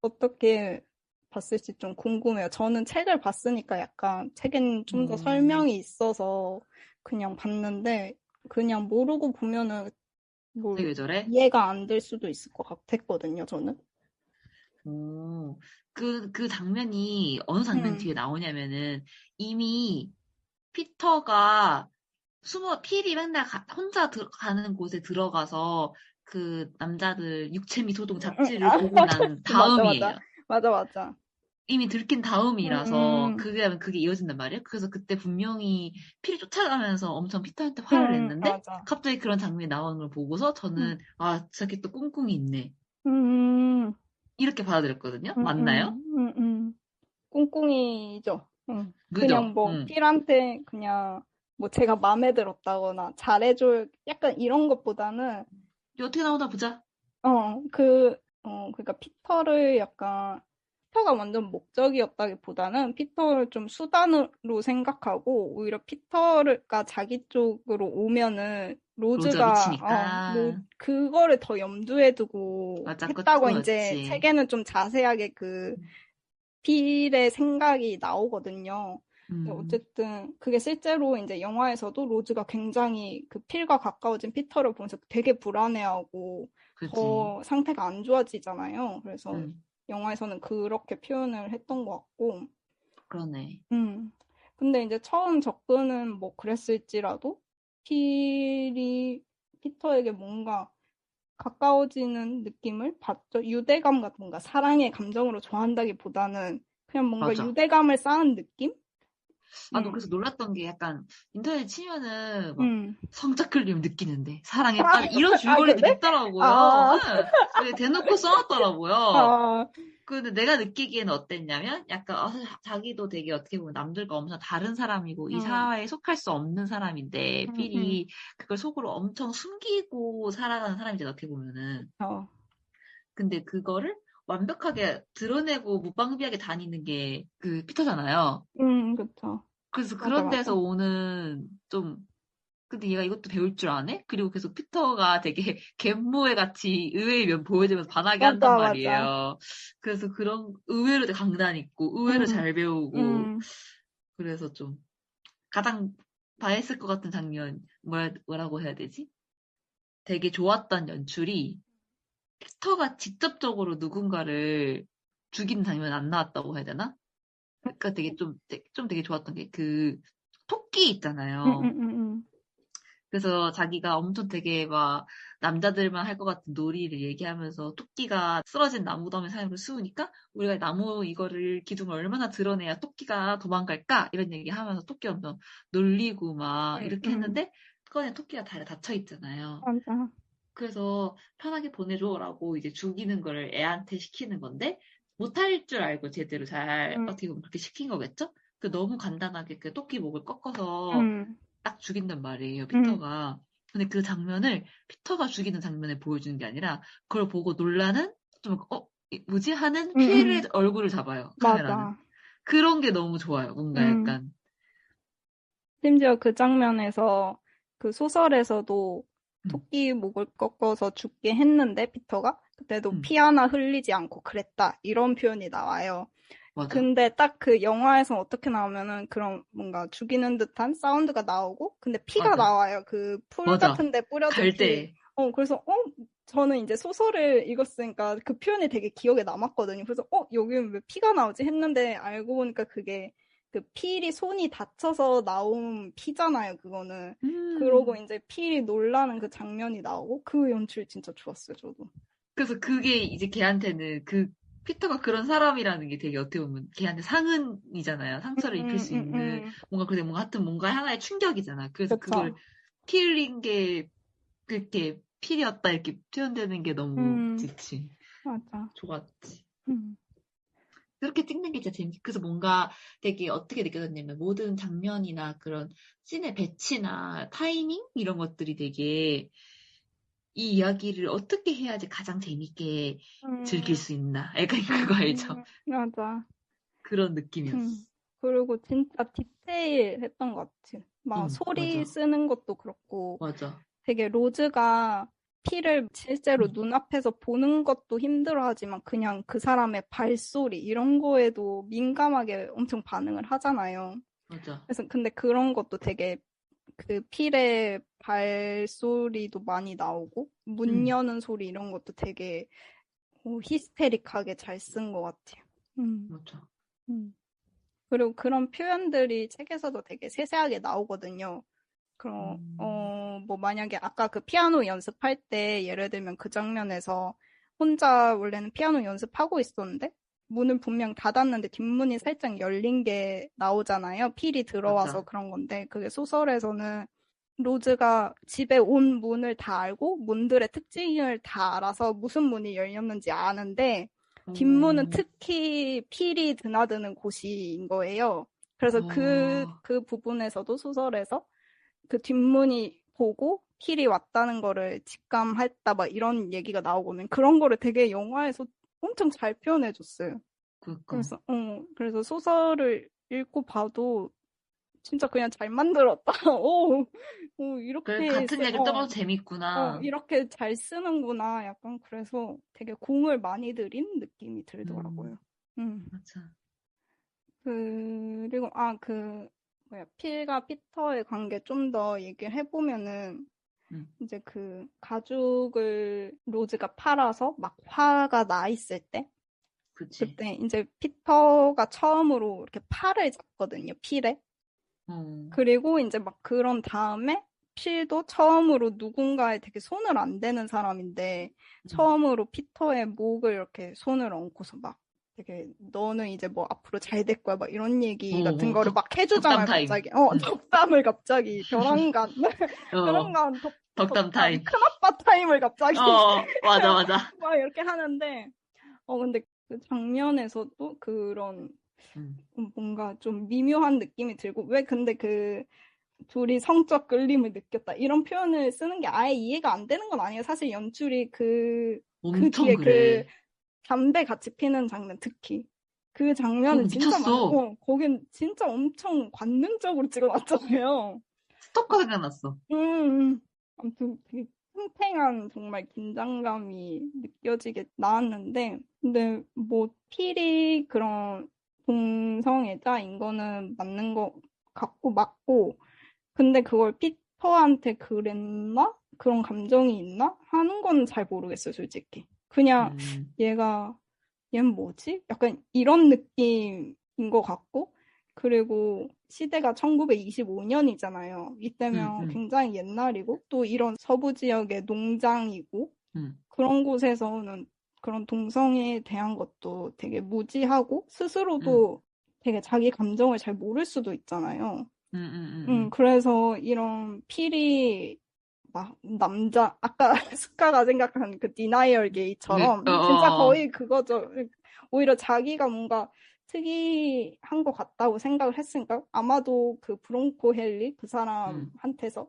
어떻게 봤을지 좀 궁금해요. 저는 책을 봤으니까 약간 책엔 좀 더 어, 설명이 있어서 그냥 봤는데 그냥 모르고 보면은 뭐 되게 왜 저래? 이해가 안 될 수도 있을 것 같았거든요, 저는. 그 장면이 어느 장면 음, 뒤에 나오냐면은 이미 피터가 필이 맨날 혼자 가는 곳에 들어가서 그 남자들 육체미 소동 잡지를 보고 난 맞아, 맞아. 다음이에요. 맞아, 맞아. 이미 들킨 음, 다음이라서 음, 그게 이어진단 말이에요. 그래서 그때 분명히 필이 쫓아가면서 엄청 피터한테 화를 냈는데 맞아. 갑자기 그런 장면이 나오는 걸 보고서 음, 저는 저게 또 꿍꿍이 있네. 음, 이렇게 받아들였거든요. 음, 맞나요? 꿍꿍이죠. 그냥 그죠? 뭐, 응. 필한테 그냥 뭐 제가 마음에 들었다거나 잘해줄 약간 이런 것보다는, 이제 어떻게 나오나 보자. 그러니까 피터를 약간, 피터가 완전 목적이었다기보다는 피터를 좀 수단으로 생각하고, 오히려 피터가 자기 쪽으로 오면은, 로즈가 로즈가, 미치니까. 그거를 더 염두에 두고 맞아, 했다고 이제 그거였지. 책에는 좀 자세하게 그 필의 생각이 나오거든요. 근데 음, 어쨌든 그게 실제로 이제 영화에서도 로즈가 굉장히 그 필과 가까워진 피터를 보면서 되게 불안해하고 그지. 더 상태가 안 좋아지잖아요. 그래서 음, 영화에서는 그렇게 표현을 했던 것 같고, 그러네. 음. 근데 이제 처음 접근은 뭐 그랬을지라도 필이 피터에게 뭔가 가까워지는 느낌을 받죠. 유대감 같은 뭔가 사랑의 감정으로 좋아한다기보다는 그냥 뭔가 맞아. 유대감을 쌓은 느낌? 너 음, 그래서 놀랐던 게 약간 인터넷 치면은 막 음. 성적 끌림 느끼는데 사랑에 빠져 이런 줄거리들이 그래? 있더라고요. 아, 응. 왜 대놓고 써놨더라고요. 아, 근데 내가 느끼기에는 어땠냐면 약간 자기도 되게 어떻게 보면 남들과 엄청 다른 사람이고 이 음, 사회에 속할 수 없는 사람인데 음, 음. 필이 그걸 속으로 엄청 숨기고 살아가는 사람이잖아 어떻게 보면은. 어, 근데 그거를 완벽하게 드러내고 무방비하게 다니는 게 그 피터잖아요. 그쵸. 그래서 맞아, 그런 데서 맞아. 오는 좀 근데 얘가 이것도 배울 줄 아네? 그리고 계속 피터가 되게 갯모에 같이 의외의 면 보여주면서 반하게 한단 맞아, 맞아. 말이에요. 그래서 그런 의외로 강단 있고 의외로 음, 잘 배우고 음, 그래서 좀 가장 봐했을 것 같은 장면 뭐라고 해야 되지? 되게 좋았던 연출이 피터가 직접적으로 누군가를 죽이는 장면 안 나왔다고 해야 되나? 그러니까 되게 좋았던 게 그 토끼 있잖아요. 그래서 자기가 엄청 되게 막 남자들만 할 것 같은 놀이를 얘기하면서 토끼가 쓰러진 나무더미 사이로 쑤으니까 우리가 나무 이거를 기둥을 얼마나 드러내야 토끼가 도망갈까? 이런 얘기하면서 토끼 엄청 놀리고 막 이렇게 했는데 그거는 토끼가 다리에 다쳐 있잖아요. 맞아. 그래서 편하게 보내줘라고 이제 죽이는 걸 애한테 시키는 건데 못할 줄 알고 제대로 잘 어떻게 보면 그렇게 시킨 거겠죠? 그 너무 간단하게 그 토끼 목을 꺾어서 딱 죽인단 말이에요, 피터가. 근데 그 장면을 피터가 죽이는 장면을 보여주는 게 아니라 그걸 보고 놀라는 좀 뭐지 하는 필의 얼굴을 잡아요, 카메라는. 맞아. 그런 게 너무 좋아요, 뭔가 약간. 심지어 그 장면에서 그 소설에서도 토끼 목을 꺾어서 죽게 했는데 피터가 그때도 피 하나 흘리지 않고 그랬다 이런 표현이 나와요. 맞아. 근데 딱 그 영화에서 어떻게 나오면은 그런 뭔가 죽이는 듯한 사운드가 나오고 근데 피가 맞아. 나와요. 그 풀 같은데 뿌려진 피. 그래서 저는 이제 소설을 읽었으니까 그 표현이 되게 기억에 남았거든요. 그래서 여기는 왜 피가 나오지 했는데 알고 보니까 그게 그 필이 손이 다쳐서 나온 피잖아요, 그거는. 그러고 이제 필이 놀라는 그 장면이 나오고 그 연출 진짜 좋았어요, 저도. 그래서 그게 이제 걔한테는 그 피터가 그런 사람이라는 게 되게 어떻게 보면 걔한테 상흔이잖아요. 상처를 입힐 수 있는 뭔가 그래 뭔가 하여튼 뭔가 하나의 충격이잖아. 그래서 그쵸. 그걸 피 흘린 게 그렇게 필이었다 이렇게 표현되는 게 너무 좋지. 맞아. 좋았지. 그렇게 찍는 게 진짜 재밌지. 그래서 뭔가 되게 어떻게 느껴졌냐면 모든 장면이나 그런 씬의 배치나 타이밍 이런 것들이 되게 이 이야기를 어떻게 해야지 가장 재밌게 즐길 수 있나. 약간 그거 알죠? 맞아. 그런 느낌이었어. 그리고 진짜 디테일했던 것 같아. 막 소리 맞아. 쓰는 것도 그렇고. 맞아. 되게 로즈가 피를 실제로 눈앞에서 보는 것도 힘들어하지만 그냥 그 사람의 발소리 이런 거에도 민감하게 엄청 반응을 하잖아요. 맞아. 그래서 근데 그런 것도 되게 그 필의 발소리도 많이 나오고 문 여는 소리 이런 것도 되게 히스테릭하게 잘 쓴 것 같아요. 맞아. 그리고 그런 표현들이 책에서도 되게 세세하게 나오거든요. 그럼 뭐 만약에 아까 그 피아노 연습할 때 예를 들면 그 장면에서 혼자 원래는 피아노 연습하고 있었는데 문을 분명 닫았는데 뒷문이 살짝 열린 게 나오잖아요. 필이 들어와서 맞아. 그런 건데 그게 소설에서는 로즈가 집에 온 문을 다 알고 문들의 특징을 다 알아서 무슨 문이 열렸는지 아는데 뒷문은 특히 필이 드나드는 곳인 거예요. 그래서 그 부분에서도 소설에서 그 뒷문이 보고 필이 왔다는 거를 직감했다 막 이런 얘기가 나오거든. 그런 거를 되게 영화에서 엄청 잘 표현해줬어요. 그래서 소설을 읽고 봐도 진짜 그냥 잘 만들었다. 이렇게 같은 얘기 떠봐도 재밌구나. 이렇게 잘 쓰는구나. 약간 그래서 되게 공을 많이 들인 느낌이 들더라고요. 맞아. 그리고 필과 피터의 관계 좀 더 얘기를 해보면은 이제 그 가죽을 로즈가 팔아서 막 화가 나 있을 때 그치. 그때 이제 피터가 처음으로 이렇게 팔을 잡거든요. 필에. 그리고 이제 막 그런 다음에 필도 처음으로 누군가에 되게 손을 안 대는 사람인데 처음으로 피터의 목을 이렇게 손을 얹고서 막 되게 너는 이제 뭐 앞으로 잘 될 거야 막 이런 얘기 같은 거를 막 해주잖아요. 갑자기. 덕담을 갑자기 벼랑간 덕담 타임. 큰아빠 타임을 갑자기 맞아. 막 이렇게 하는데 근데 그 장면에서도 그런 뭔가 좀 미묘한 느낌이 들고 왜 근데 그 둘이 성적 끌림을 느꼈다 이런 표현을 쓰는 게 아예 이해가 안 되는 건 아니에요. 사실 연출이 그 뒤에 그래. 그 담배 같이 피는 장면 특히 그 장면은 진짜 거긴 진짜 엄청 관능적으로 찍어놨잖아요. 스토커 생각났어. 아무튼 되게 팽팽한 정말 긴장감이 느껴지게 나왔는데 근데 뭐 필이 그런 동성애자인 거는 맞는 것 같고 맞고 근데 그걸 피터한테 그랬나? 그런 감정이 있나? 하는 건 잘 모르겠어요, 솔직히. 그냥 얘가 얘는 뭐지? 약간 이런 느낌인 것 같고, 그리고 시대가 1925년이잖아요. 이때면 굉장히 옛날이고, 또 이런 서부 지역의 농장이고, 그런 곳에서는 그런 동성애에 대한 것도 되게 무지하고, 스스로도 되게 자기 감정을 잘 모를 수도 있잖아요. 그래서 이런 필이 막 남자 아까 스카가 생각한 그 디나이얼 게이처럼 진짜 거의 그거죠. 오히려 자기가 뭔가 특이한 것 같다고 생각을 했으니까 아마도 그 브론코 헨리 그 사람한테서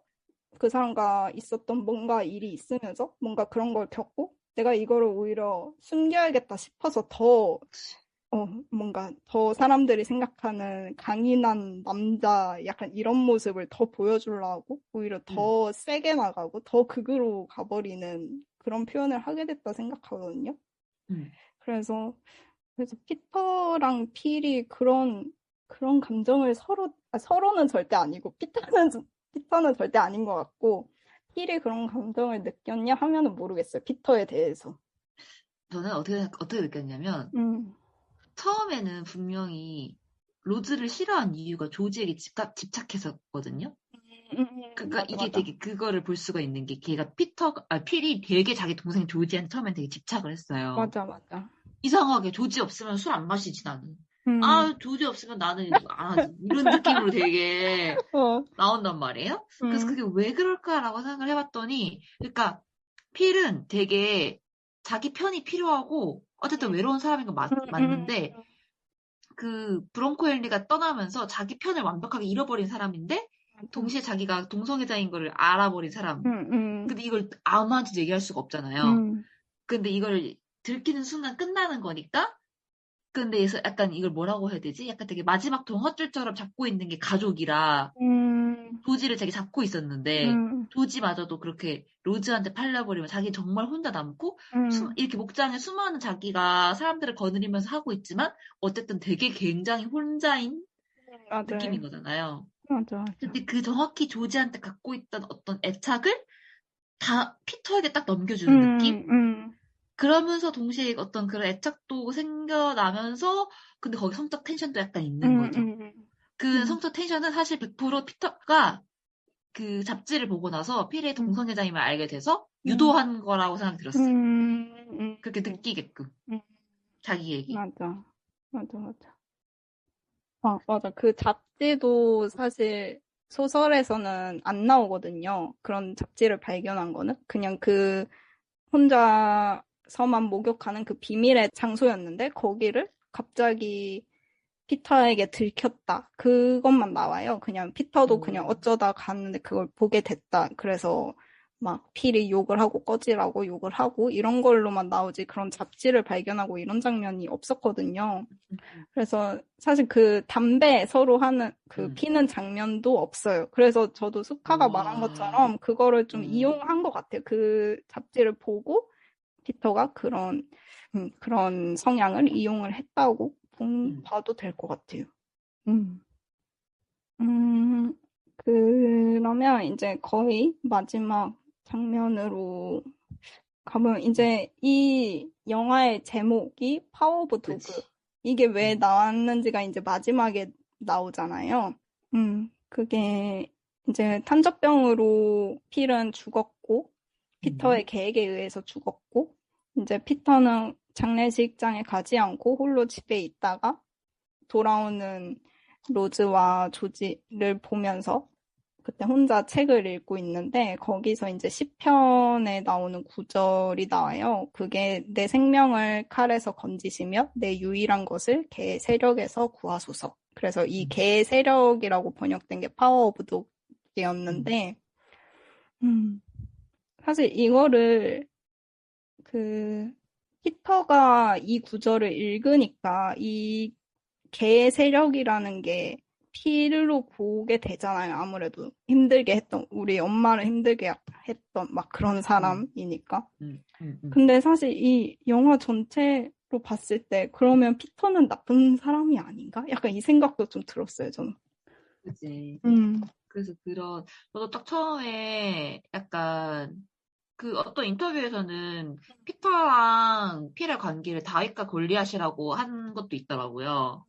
그 사람과 있었던 뭔가 일이 있으면서 뭔가 그런 걸 겪고 내가 이거를 오히려 숨겨야겠다 싶어서 더 뭔가 더 사람들이 생각하는 강인한 남자 약간 이런 모습을 더 보여주려고 오히려 더 세게 나가고 더 극으로 가버리는 그런 표현을 하게 됐다 생각하거든요. 그래서 피터랑 필이 그런 감정을 서로는 절대 아니고 피터는 절대 아닌 것 같고 필이 그런 감정을 느꼈냐 하면은 모르겠어요. 피터에 대해서. 저는 어떻게 느꼈냐면 처음에는 분명히 로즈를 싫어한 이유가 조지에게 집착해서거든요. 그러니까 맞아, 이게 맞아. 되게 그거를 볼 수가 있는 게 필이 되게 자기 동생 조지한테 처음엔 되게 집착을 했어요. 맞아, 맞아. 이상하게 조지 없으면 술 안 마시지 나는. 아 조지 없으면 나는 안 하지. 이런 느낌으로 되게 나온단 말이에요. 그래서 그게 왜 그럴까라고 생각을 해봤더니 그러니까 필은 되게 자기 편이 필요하고 어쨌든 외로운 사람인 건 맞는데 그 브론코 헨리가 떠나면서 자기 편을 완벽하게 잃어버린 사람인데 동시에 자기가 동성애자인 걸 알아버린 사람. 근데 이걸 아무한테도 얘기할 수가 없잖아요. 근데 이걸 들키는 순간 끝나는 거니까 근데 그래서 약간 이걸 뭐라고 해야 되지? 약간 되게 마지막 동화줄처럼 잡고 있는 게 가족이라 조지를 되게 잡고 있었는데 조지마저도 그렇게 로즈한테 팔려버리면 자기 정말 혼자 남고 이렇게 목장에 수많은 자기가 사람들을 거느리면서 하고 있지만 어쨌든 되게 굉장히 혼자인 느낌인 거잖아요. 맞아. 근데 그 정확히 조지한테 갖고 있던 어떤 애착을 다 피터에게 딱 넘겨주는 느낌? 그러면서 동시에 어떤 그런 애착도 생겨나면서 근데 거기 성적 텐션도 약간 있는 거죠. 그 성적 텐션은 사실 100% 피터가 그 잡지를 보고 나서 필의 동성애자임을 알게 돼서 유도한 거라고 생각이 들었어요. 그렇게 느끼게끔. 자기 얘기. 맞아. 맞아. 그 잡지도 사실 소설에서는 안 나오거든요. 그런 잡지를 발견한 거는. 그냥 그 혼자서만 목욕하는 그 비밀의 장소였는데, 거기를 갑자기 피터에게 들켰다. 그것만 나와요. 그냥 피터도 그냥 어쩌다 갔는데 그걸 보게 됐다. 그래서 막 필이 욕을 하고 꺼지라고 욕을 하고 이런 걸로만 나오지 그런 잡지를 발견하고 이런 장면이 없었거든요. 그래서 사실 그 담배 서로 하는 그 피는 장면도 없어요. 그래서 저도 수카가 말한 것처럼 그거를 좀 이용한 것 같아요. 그 잡지를 보고 피터가 그런 성향을 이용을 했다고 봐도 될 것 같아요. 그러면 이제 거의 마지막 장면으로 가면 이제 이 영화의 제목이 파워 오브 도그. 이게 왜 나왔는지가 이제 마지막에 나오잖아요. 그게 이제 탄저병으로 필은 죽었고 피터의 계획에 의해서 죽었고 이제 피터는 장례식장에 가지 않고 홀로 집에 있다가 돌아오는 로즈와 조지를 보면서 그때 혼자 책을 읽고 있는데 거기서 이제 시편에 나오는 구절이 나와요. 그게 내 생명을 칼에서 건지시며 내 유일한 것을 개 세력에서 구하소서. 그래서 이 개 세력이라고 번역된 게 파워 오브 독이었는데 사실 이거를 피터가 이 구절을 읽으니까 이 개 세력이라는 게 필로 보게 되잖아요. 아무래도 힘들게 했던 우리 엄마를 힘들게 했던 막 그런 사람이니까. 근데 사실 이 영화 전체로 봤을 때 그러면 피터는 나쁜 사람이 아닌가? 약간 이 생각도 좀 들었어요. 저는. 그치. 그래서 저도 딱 처음에 약간 그 어떤 인터뷰에서는 피터랑 필의 관계를 다윗과 골리앗이라고 한 것도 있더라고요.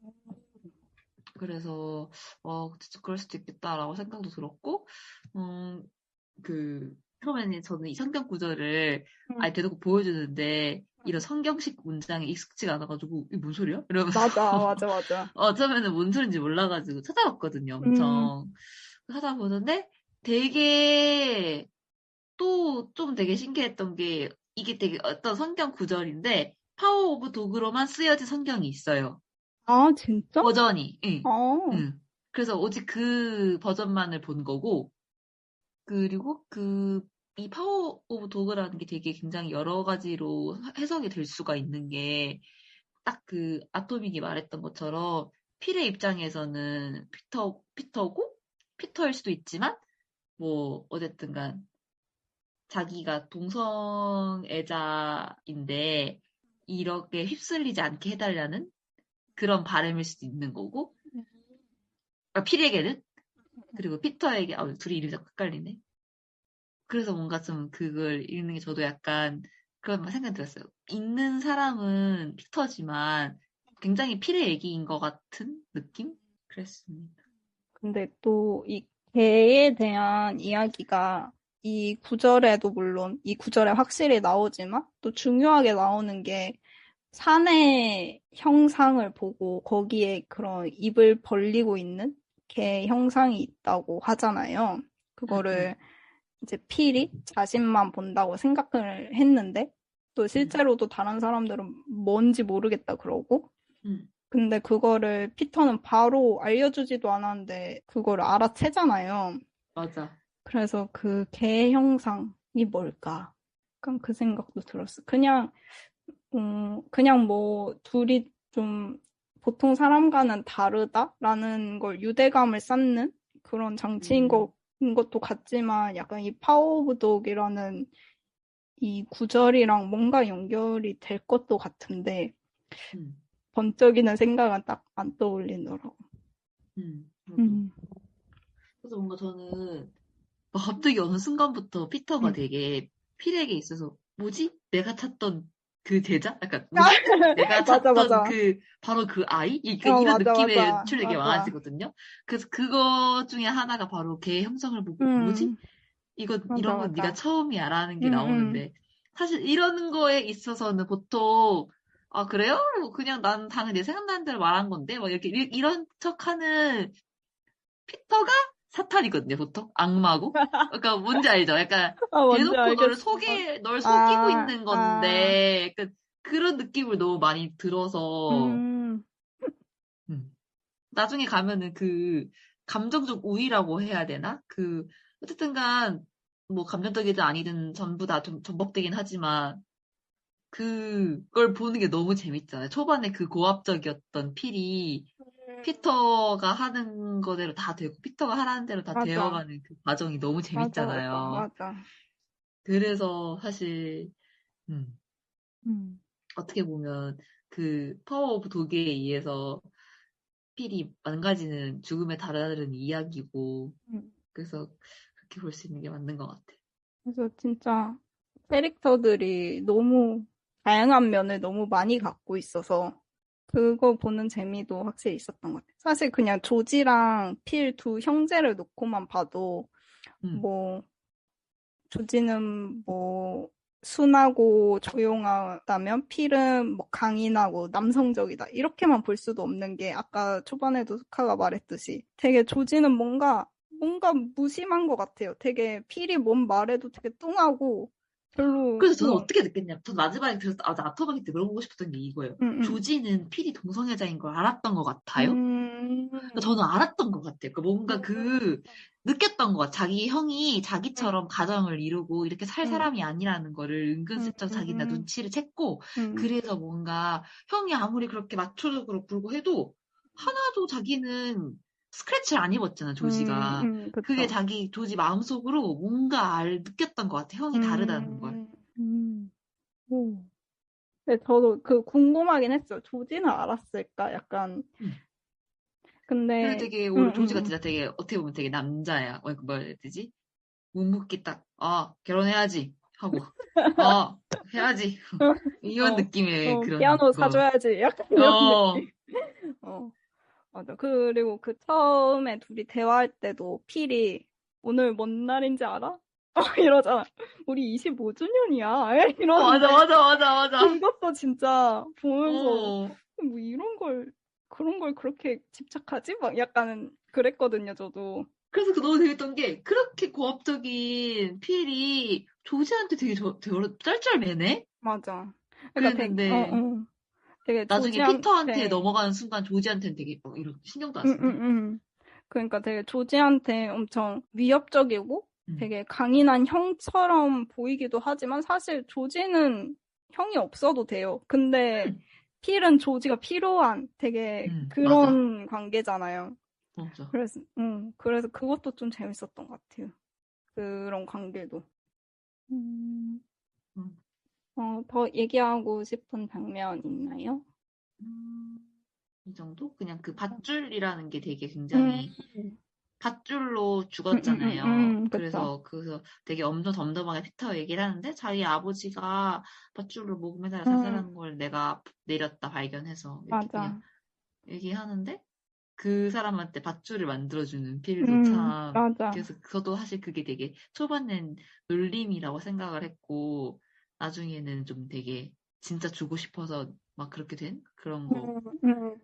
그래서 진짜 그럴 수도 있겠다라고 생각도 들었고, 처음에는 저는 이 성경 구절을 아예 대놓고 보여주는데 이런 성경식 문장에 익숙지가 않아가지고 이게 뭔 소리야? 이러면서 맞아. 처음에는 뭔 소린지 몰라가지고 찾아봤거든요, 음, 엄청. 찾아보는데 되게 또 좀 되게 신기했던 게 이게 되게 어떤 성경 구절인데 파워 오브 도그로만 쓰여진 성경이 있어요. 아, 진짜? 버전이. 응. 어, 응. 그래서 오직 그 버전만을 본 거고 그리고 이 파워 오브 도그라는 게 되게 굉장히 여러 가지로 해석이 될 수가 있는 게 딱 그 아토믹이 말했던 것처럼 필의 입장에서는 피터고 피터일 수도 있지만 뭐 어쨌든 간 자기가 동성애자인데 이렇게 휩쓸리지 않게 해달라는 그런 바람일 수도 있는 거고 필에게는 그리고 피터에게 둘이 이름이 자꾸 헷갈리네. 그래서 뭔가 좀 그걸 읽는 게 저도 약간 그런 생각이 들었어요. 읽는 사람은 피터지만 굉장히 필의 얘기인 것 같은 느낌? 그랬습니다. 근데 또 이 개에 대한 이야기가 이 구절에도 물론 이 구절에 확실히 나오지만 또 중요하게 나오는 게 산의 형상을 보고 거기에 그런 입을 벌리고 있는 개 형상이 있다고 하잖아요. 응, 응, 그거를 이제 필히 자신만 본다고 생각을 했는데 또 응, 실제로도 다른 사람들은 뭔지 모르겠다 그러고 응. 근데 그거를 피터는 바로 알려주지도 않았는데 그거를 알아채잖아요. 맞아. 그래서 그 개 형상이 뭘까? 약간 그 생각도 들었어. 그냥 뭐 둘이 좀 보통 사람과는 다르다라는 걸 유대감을 쌓는 그런 장치인 음, 것도 같지만 약간 이 파워 오브 독이라는 이 구절이랑 뭔가 연결이 될 것도 같은데 음, 번쩍이는 생각은 딱 안 떠올리더라고. 저도. 음, 그래서 뭔가 저는 막 갑자기 어느 순간부터 피터가 음. 되게 필에게 있어서 뭐지? 내가 찾던 그 제자? 약간 뭐지? 내가 찾던 맞아. 바로 그 아이? 이런 느낌의 연출이 되게 맞아. 많아지거든요. 그래서 그거 중에 하나가 바로 걔의 형성을 보고 뭐지? 음, 이런 건 네가 맞아. 처음이야라는 게 음, 나오는데 사실 이런 거에 있어서는 보통 아 그래요? 뭐 그냥 난 당연히 내 생각나는 대로 말한 건데 막 이렇게 이런 척하는 피터가 사탄이거든요, 보통. 악마고. 그러니까 뭔지 알죠? 약간 뭔지 대놓고 알겠어. 널 속이고 있는 아, 건데, 약간 그런 느낌을 너무 많이 들어서, 음, 음. 나중에 가면은 감정적 우위라고 해야 되나? 어쨌든 뭐 감정적이든 아니든 전부 다 좀 전복되긴 하지만, 그걸 보는 게 너무 재밌잖아요. 초반에 그 고압적이었던 필이 피터가 하는 거대로 다 되고 피터가 하라는 대로 다 맞아. 되어가는 그 과정이 너무 재밌잖아요. 맞아. 그래서 사실 음, 음, 어떻게 보면 그 파워 오브 도기에 의해서 필이 망가지는 죽음에 다다른 이야기고 음. 그래서 그렇게 볼 수 있는 게 맞는 것 같아. 그래서 진짜 캐릭터들이 너무 다양한 면을 너무 많이 갖고 있어서 그거 보는 재미도 확실히 있었던 것 같아요. 사실 그냥 조지랑 필 두 형제를 놓고만 봐도 음, 뭐 조지는 뭐 순하고 조용하다면 필은 뭐 강인하고 남성적이다. 이렇게만 볼 수도 없는 게 아까 초반에도 스카가 말했듯이 되게 조지는 뭔가 무심한 것 같아요. 되게 필이 뭔 말해도 되게 뚱하고 별로 그래서 저는 어떻게 느꼈냐면, 전 마지막에 그래서 아토박한테 물어보고 싶었던 게 이거예요. 음, 조지는 필이 동성애자인 걸 알았던 것 같아요? 음, 저는 알았던 것 같아요. 뭔가 음, 느꼈던 것 같아요. 자기 형이 음, 자기처럼 가정을 이루고 이렇게 살 음, 사람이 아니라는 거를 음, 은근슬쩍 자기가 음, 눈치를 챘고, 음, 그래서 뭔가 형이 아무리 그렇게 마초적으로 굴고 해도, 하나도 자기는 스크래치를 안 입었잖아, 조지가. 그게 그쵸. 조지 마음속으로 뭔가 느꼈던 것 같아. 형이 다르다는 걸. 음, 오. 근데 저도 궁금하긴 했어요. 조지는 알았을까? 약간, 음. 그리고 근데, 되게, 오히려 조지가 진짜 되게, 어떻게 보면 되게 남자야. 뭐라 해야 되지? 묵묵히 딱, 결혼해야지. 하고 해야지 이런 느낌의 그런 피아노 거. 사줘야지 약간 이런 느낌. 맞아. 그리고 그 처음에 둘이 대화할 때도 필이 오늘 뭔 날인지 알아? 이러잖아. 우리 25주년이야. 이러는데 맞아. 그것도 진짜 보면서 뭐 그런 걸 그렇게 집착하지? 막 약간 그랬거든요, 저도. 그래서 너무 재밌던 게 그렇게 고압적인 필이 조지한테 되게 쩔쩔매네? 맞아. 그러니까 그랬는데 되게 나중에 피터한테 넘어가는 순간 조지한테는 되게 이런 신경도 안 쓰네. 그러니까 되게 조지한테 엄청 위협적이고 되게 강인한 형처럼 보이기도 하지만 사실 조지는 형이 없어도 돼요. 근데 필은 조지가 필요한 되게 그런 맞아. 관계잖아요. 맞아. 그래서 그것도 좀 재밌었던 것 같아요. 그런 관계도. 더 얘기하고 싶은 장면 있나요? 이 정도? 그냥 그 밧줄이라는 게 되게 굉장히 밧줄로 죽었잖아요. 그래서 되게 덤덤하게 피터 얘기를 하는데 자기 아버지가 밧줄로 목매달아 자살한 걸 내가 내렸다 발견해서 이렇게 그냥 얘기하는데 그 사람한테 밧줄을 만들어주는 필도 참 맞아. 그래서 저도 사실 그게 되게 초반엔 놀림이라고 생각을 했고 나중에는 좀 되게 진짜 주고 싶어서 막 그렇게 된 그런 거.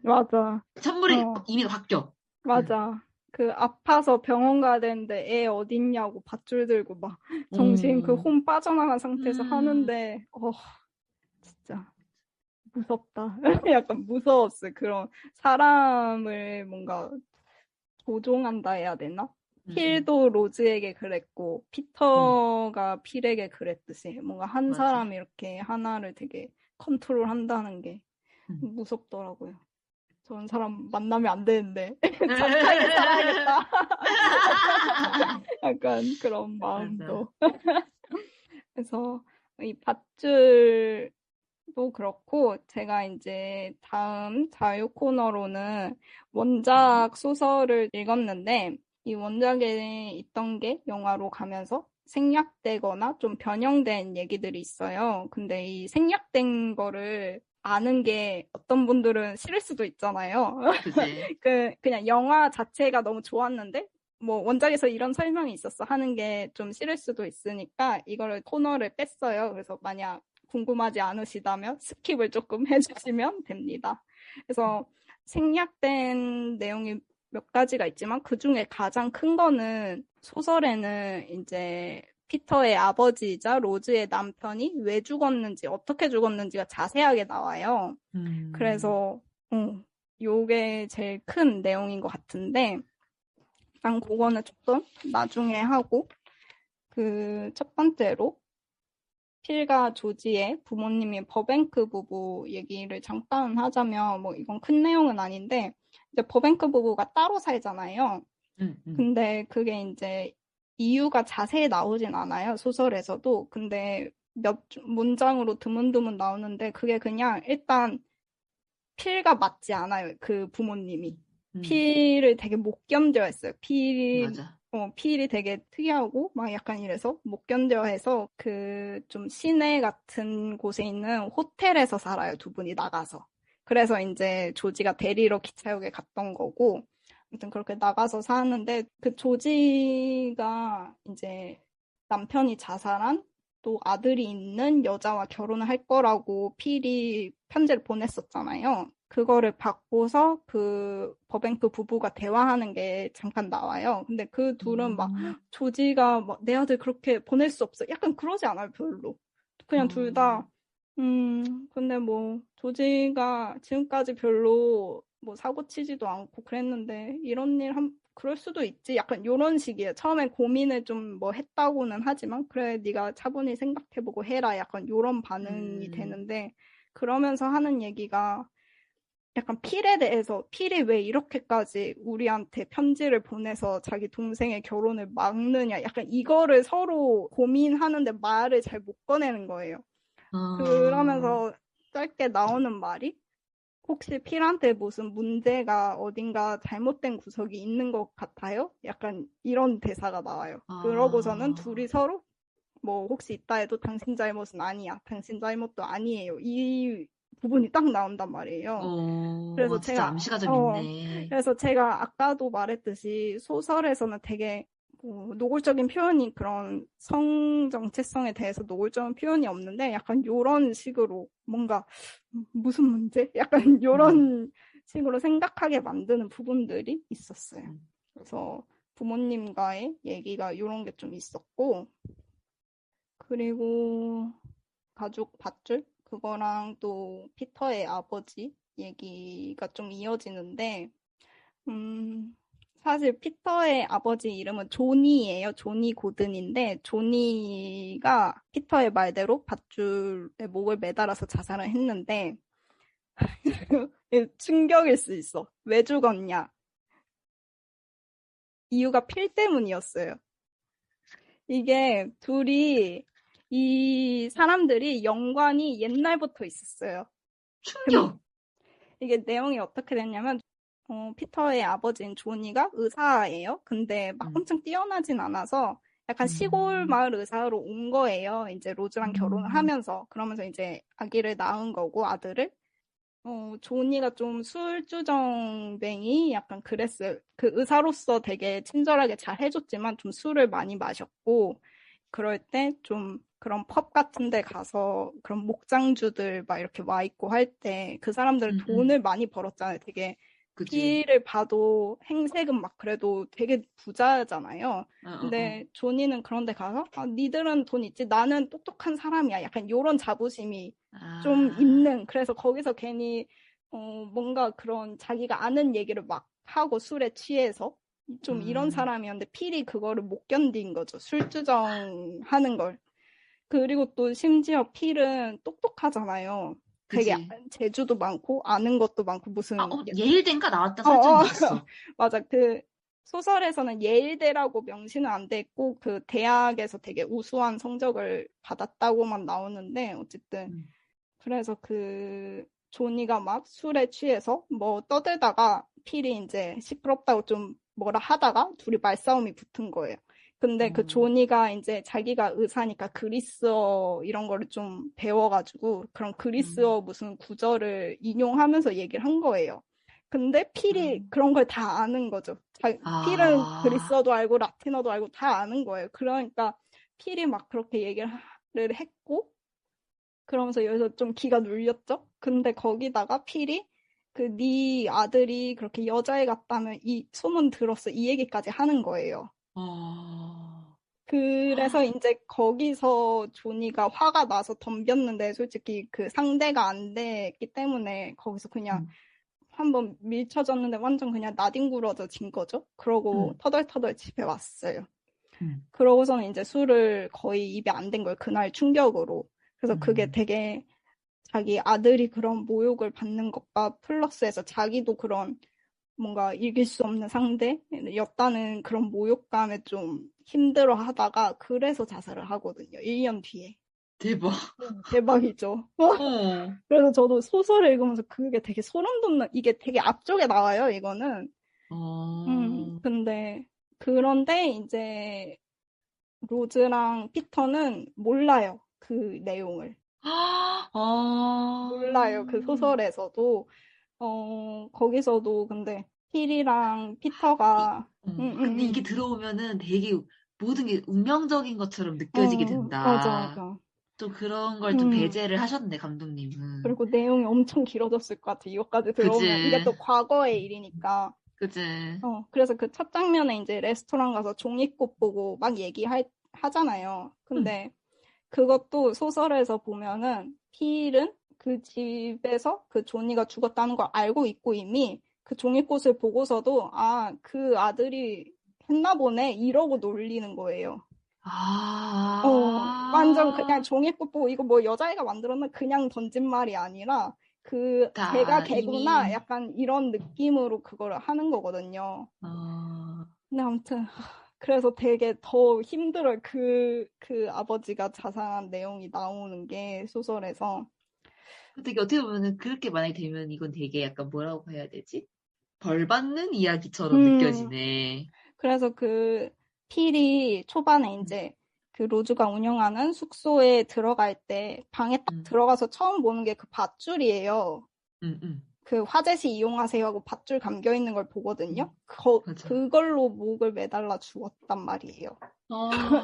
맞아. 선물이 이미 바뀌어. 맞아. 그 아파서 병원 가야 되는데 애 어딨냐고 밧줄 들고 막 정신 그 혼 빠져나간 상태에서 하는데 진짜 무섭다. 약간 무서웠어요. 그런 사람을 뭔가 조종한다 해야 되나? 필도 로즈에게 그랬고 피터가 필에게 그랬듯이 뭔가 한 맞아. 사람이 이렇게 하나를 되게 컨트롤한다는 게 무섭더라고요. 저런 사람 만나면 안 되는데 착하게 살아야겠다. 약간 그런 마음도. 그래서 이 밧줄도 그렇고 제가 이제 다음 자유 코너로는 원작 소설을 읽었는데 이 원작에 있던 게 영화로 가면서 생략되거나 좀 변형된 얘기들이 있어요. 근데 이 생략된 거를 아는 게 어떤 분들은 싫을 수도 있잖아요. 그치. 그냥 영화 자체가 너무 좋았는데 뭐 원작에서 이런 설명이 있었어 하는 게 좀 싫을 수도 있으니까 이거를 코너를 뺐어요. 그래서 만약 궁금하지 않으시다면 스킵을 조금 해주시면 됩니다. 그래서 생략된 내용이 몇 가지가 있지만 그 중에 가장 큰 거는 소설에는 이제 피터의 아버지이자 로즈의 남편이 왜 죽었는지 어떻게 죽었는지가 자세하게 나와요. 그래서 요게 제일 큰 내용인 것 같은데 일단 그거는 조금 나중에 하고 그 첫 번째로 필과 조지의 부모님이 버뱅크 부부 얘기를 잠깐 하자면 뭐 이건 큰 내용은 아닌데 이제 버뱅크 부부가 따로 살잖아요. 근데 그게 이제 이유가 자세히 나오진 않아요. 소설에서도. 근데 몇 문장으로 드문드문 나오는데 그게 그냥 일단 필과 맞지 않아요. 그 부모님이. 필을 되게 못 견뎌했어요. 필이 되게 특이하고 막 약간 이래서 못 견뎌해서 그 좀 시내 같은 곳에 있는 호텔에서 살아요. 두 분이 나가서. 그래서 이제 조지가 데리러 기차역에 갔던 거고 아무튼 그렇게 나가서 사는데 그 조지가 이제 남편이 자살한 또 아들이 있는 여자와 결혼을 할 거라고 필이 편지를 보냈었잖아요. 그거를 받고서 그 버뱅크 부부가 대화하는 게 잠깐 나와요. 근데 그 둘은 막 조지가 막 내 아들 그렇게 보낼 수 없어. 약간 그러지 않아요, 별로. 그냥 둘 다 근데 뭐 조지가 지금까지 별로 뭐 사고 치지도 않고 그랬는데 이런 일 그럴 수도 있지. 약간 요런 식이에요. 처음에 고민을 좀 뭐 했다고는 하지만 그래 네가 차분히 생각해보고 해라. 약간 요런 반응이 되는데 그러면서 하는 얘기가 약간 필에 대해서 필이 왜 이렇게까지 우리한테 편지를 보내서 자기 동생의 결혼을 막느냐. 약간 이거를 서로 고민하는데 말을 잘 못 꺼내는 거예요. 그러면서 짧게 나오는 말이 혹시 필한테 무슨 문제가 어딘가 잘못된 구석이 있는 것 같아요? 약간 이런 대사가 나와요. 그러고서는 둘이 서로 뭐 혹시 있다 해도 당신 잘못은 아니야. 당신 잘못도 아니에요. 이 부분이 딱 나온단 말이에요. 그래서 진짜 암시가 좀 있네. 그래서 제가 아까도 말했듯이 소설에서는 되게 노골적인 표현이 그런 성 정체성에 대해서 노골적인 표현이 없는데 약간 요런 식으로 뭔가 무슨 문제? 약간 요런 식으로 생각하게 만드는 부분들이 있었어요. 그래서 부모님과의 얘기가 요런 게 좀 있었고 그리고 가족 밧줄? 그거랑 또 피터의 아버지 얘기가 좀 이어지는데 사실 피터의 아버지 이름은 조니예요. 조니 고든인데 조니가 피터의 말대로 밧줄에 목을 매달아서 자살을 했는데 충격일 수 있어. 왜 죽었냐? 이유가 필 때문이었어요. 이게 둘이 이 사람들이 연관이 옛날부터 있었어요. 충격! 이게 내용이 어떻게 됐냐면 피터의 아버지인 조니가 의사예요. 근데 막 엄청 뛰어나진 않아서 약간 시골 마을 의사로 온 거예요. 이제 로즈랑 결혼을 하면서. 그러면서 이제 아기를 낳은 거고, 아들을. 조니가 좀 술주정뱅이 약간 그랬어요. 그 의사로서 되게 친절하게 잘 해줬지만 좀 술을 많이 마셨고, 그럴 때 좀 그런 펍 같은 데 가서 그런 목장주들 막 이렇게 와 있고 할 때 그 사람들은 돈을 많이 벌었잖아요. 되게 그치. 피를 봐도 행색은 막 그래도 되게 부자잖아요. 근데 조니는 그런 데 가서 니들은 돈 있지 나는 똑똑한 사람이야. 약간 요런 자부심이 좀 있는 그래서 거기서 괜히 뭔가 그런 자기가 아는 얘기를 막 하고 술에 취해서 좀 이런 사람이었는데 필이 그거를 못 견딘 거죠. 술주정 하는 걸. 그리고 또 심지어 필은 똑똑하잖아요. 되게 그치. 재주도 많고 아는 것도 많고 무슨 예일대인가 나왔다 설정이 있었어. 맞아. 그 소설에서는 예일대라고 명시는 안 돼 있고 그 대학에서 되게 우수한 성적을 받았다고만 나오는데 어쨌든 그래서 그 조니가 막 술에 취해서 뭐 떠들다가 필이 이제 시끄럽다고 좀 뭐라 하다가 둘이 말싸움이 붙은 거예요. 근데 그 조니가 이제 자기가 의사니까 그리스어 이런 거를 좀 배워가지고 그런 그리스어 무슨 구절을 인용하면서 얘기를 한 거예요. 근데 필이 그런 걸 다 아는 거죠. 필은 그리스어도 알고 라틴어도 알고 다 아는 거예요. 그러니까 필이 막 그렇게 얘기를 했고 그러면서 여기서 좀 기가 눌렸죠. 근데 거기다가 필이 그 네 아들이 그렇게 여자애 같다면 이 소문 들었어 이 얘기까지 하는 거예요. 그래서 이제 거기서 조니가 화가 나서 덤볐는데 솔직히 그 상대가 안 됐기 때문에 거기서 그냥 한번 밀쳐졌는데 완전 그냥 나뒹굴어진 거죠. 그러고 터덜터덜 집에 왔어요. 그러고서는 이제 술을 거의 입에 안 댄 거예요. 그날 충격으로. 그래서 그게 되게 자기 아들이 그런 모욕을 받는 것과 플러스해서 자기도 그런 뭔가 이길 수 없는 상대였다는 그런 모욕감에 좀 힘들어 하다가 그래서 자살을 하거든요. 1년 뒤에. 대박. 대박이죠. 그래서 저도 소설을 읽으면서 그게 되게 소름 돋는, 이게 되게 앞쪽에 나와요, 이거는. 그런데 이제 로즈랑 피터는 몰라요. 그 내용을. 몰라요. 그 소설에서도. 거기서도 근데 필이랑 피터가 근데 이게 들어오면은 되게 모든 게 운명적인 것처럼 느껴지게 된다. 맞아. 또 그런 걸 좀 배제를 하셨네, 감독님은. 그리고 내용이 엄청 길어졌을 것 같아. 이것까지 들어오면. 그치. 이게 또 과거의 일이니까. 그치. 그래서 그 첫 장면에 이제 레스토랑 가서 종이꽃 보고 막 하잖아요. 근데 그것도 소설에서 보면은 필은 그 집에서 그 조니가 죽었다는 걸 알고 있고 이미 그 종이꽃을 보고서도 그 아들이 했나 보네 이러고 놀리는 거예요. 완전 그냥 종이꽃 보고 이거 뭐 여자애가 만들었나 그냥 던진 말이 아니라 걔가 걔구나 약간 이런 느낌으로 그거를 하는 거거든요. 근데 아무튼 그래서 되게 더 힘들어요. 그 아버지가 자살한 내용이 나오는 게 소설에서. 되게 어떻게 보면은 그렇게 만약에 되면 이건 되게 약간 뭐라고 해야 되지? 벌 받는 이야기처럼 느껴지네. 그래서 그 필이 초반에 이제 그 로즈가 운영하는 숙소에 들어갈 때 방에 딱 들어가서 처음 보는 게 그 밧줄이에요. 그 화재시 이용하세요 하고 밧줄 감겨 있는 걸 보거든요. 그걸로 목을 매달라 죽었단 말이에요.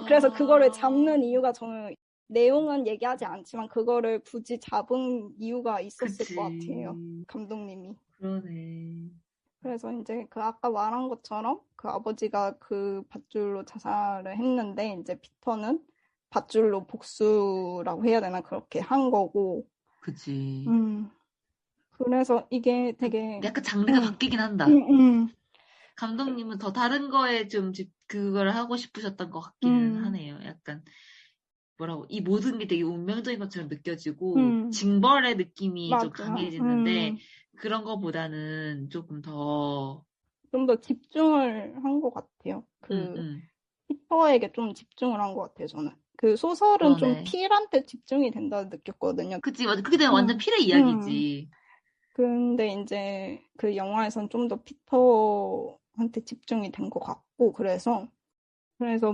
그래서 그거를 잡는 이유가 저는 내용은 얘기하지 않지만 그거를 굳이 잡은 이유가 있었을 것 같아요. 감독님이. 그러네. 그래서 이제 그 아까 말한 것처럼 그 아버지가 그 밧줄로 자살을 했는데 이제 피터는 밧줄로 복수라고 해야 되나 그렇게 한 거고. 그치. 그래서 이게 되게 약간 장르가 바뀌긴 한다. 감독님은 더 다른 거에 좀 그걸 하고 싶으셨던 것 같기는 하네요. 약간 뭐라고 이 모든 게 되게 운명적인 것처럼 느껴지고 징벌의 느낌이 좀 강해지는데 그런 거보다는 조금 더 집중을 한 것 같아요. 피터에게 좀 집중을 한 것 같아요. 저는 그 소설은 좀 필한테 집중이 된다 느꼈거든요. 그치, 맞아. 그게 되면 완전 필의 이야기지. 근데 이제 그 영화에선 좀 더 피터한테 집중이 된 것 같고 그래서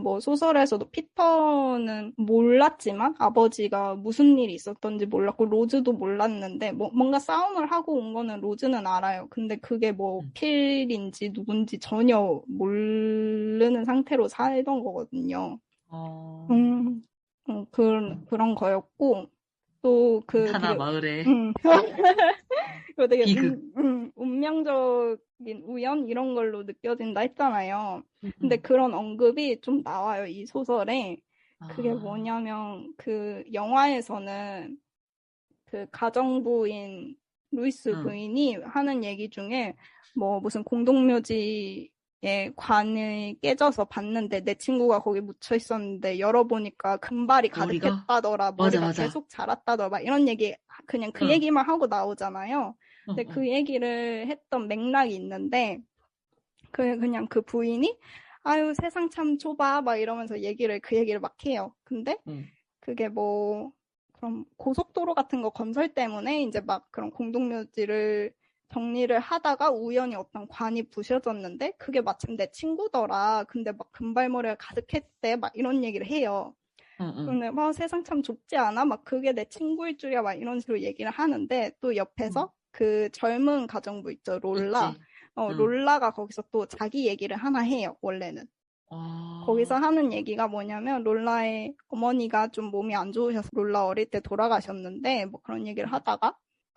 뭐 소설에서도 피터는 몰랐지만 아버지가 무슨 일이 있었던지 몰랐고 로즈도 몰랐는데 뭔가 싸움을 하고 온 거는 로즈는 알아요. 근데 그게 뭐 필인지 누군지 전혀 모르는 상태로 살던 거거든요. 그런 거였고 또 하나 마을에 되게 비극. 운명적인 우연 이런 걸로 느껴진다 했잖아요. 근데 그런 언급이 좀 나와요, 이 소설에. 그게 뭐냐면 그 영화에서는 그 가정부인 루이스 부인이 하는 얘기 중에 뭐 무슨 공동묘지에 관이 깨져서 봤는데 내 친구가 거기 묻혀 있었는데 열어보니까 금발이 가득했다더라. 머리가 계속 자랐다더라. 막 이런 얘기 그냥 그 얘기만 하고 나오잖아요. 근데 그 얘기를 했던 맥락이 있는데 그냥 그 부인이 아유 세상 참 좁아 막 이러면서 그 얘기를 막 해요. 근데 그게 뭐 그럼 고속도로 같은 거 건설 때문에 이제 막 그런 공동묘지를 정리를 하다가 우연히 어떤 관이 부셔졌는데 그게 마침 내 친구더라. 근데 막 금발머리가 가득했대. 막 이런 얘기를 해요. 근데 막 세상 참 좁지 않아? 막 그게 내 친구일 줄이야. 막 이런 식으로 얘기를 하는데 또 옆에서 그 젊은 가정부 있죠. 롤라. 롤라가 거기서 또 자기 얘기를 하나 해요. 원래는. 거기서 하는 얘기가 뭐냐면 롤라의 어머니가 좀 몸이 안 좋으셔서 롤라 어릴 때 돌아가셨는데 뭐 그런 얘기를 하다가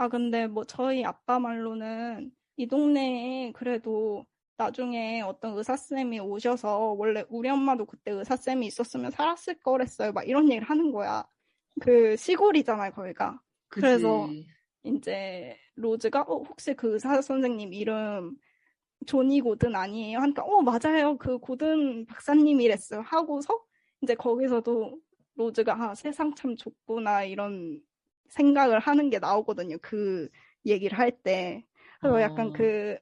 근데 뭐 저희 아빠 말로는 이 동네에 그래도 나중에 어떤 의사쌤이 오셔서 원래 우리 엄마도 그때 의사쌤이 있었으면 살았을 거랬어요. 막 이런 얘기를 하는 거야. 그 시골이잖아요, 거기가. 그치. 그래서 이제 로즈가 혹시 그 의사 선생님 이름 조니 고든 아니에요? 하니까 맞아요. 그 고든 박사님이랬어요. 하고서 이제 거기서도 로즈가 세상 참 좁구나 이런 생각을 하는 게 나오거든요. 그 얘기를 할 때. 그래서 약간 그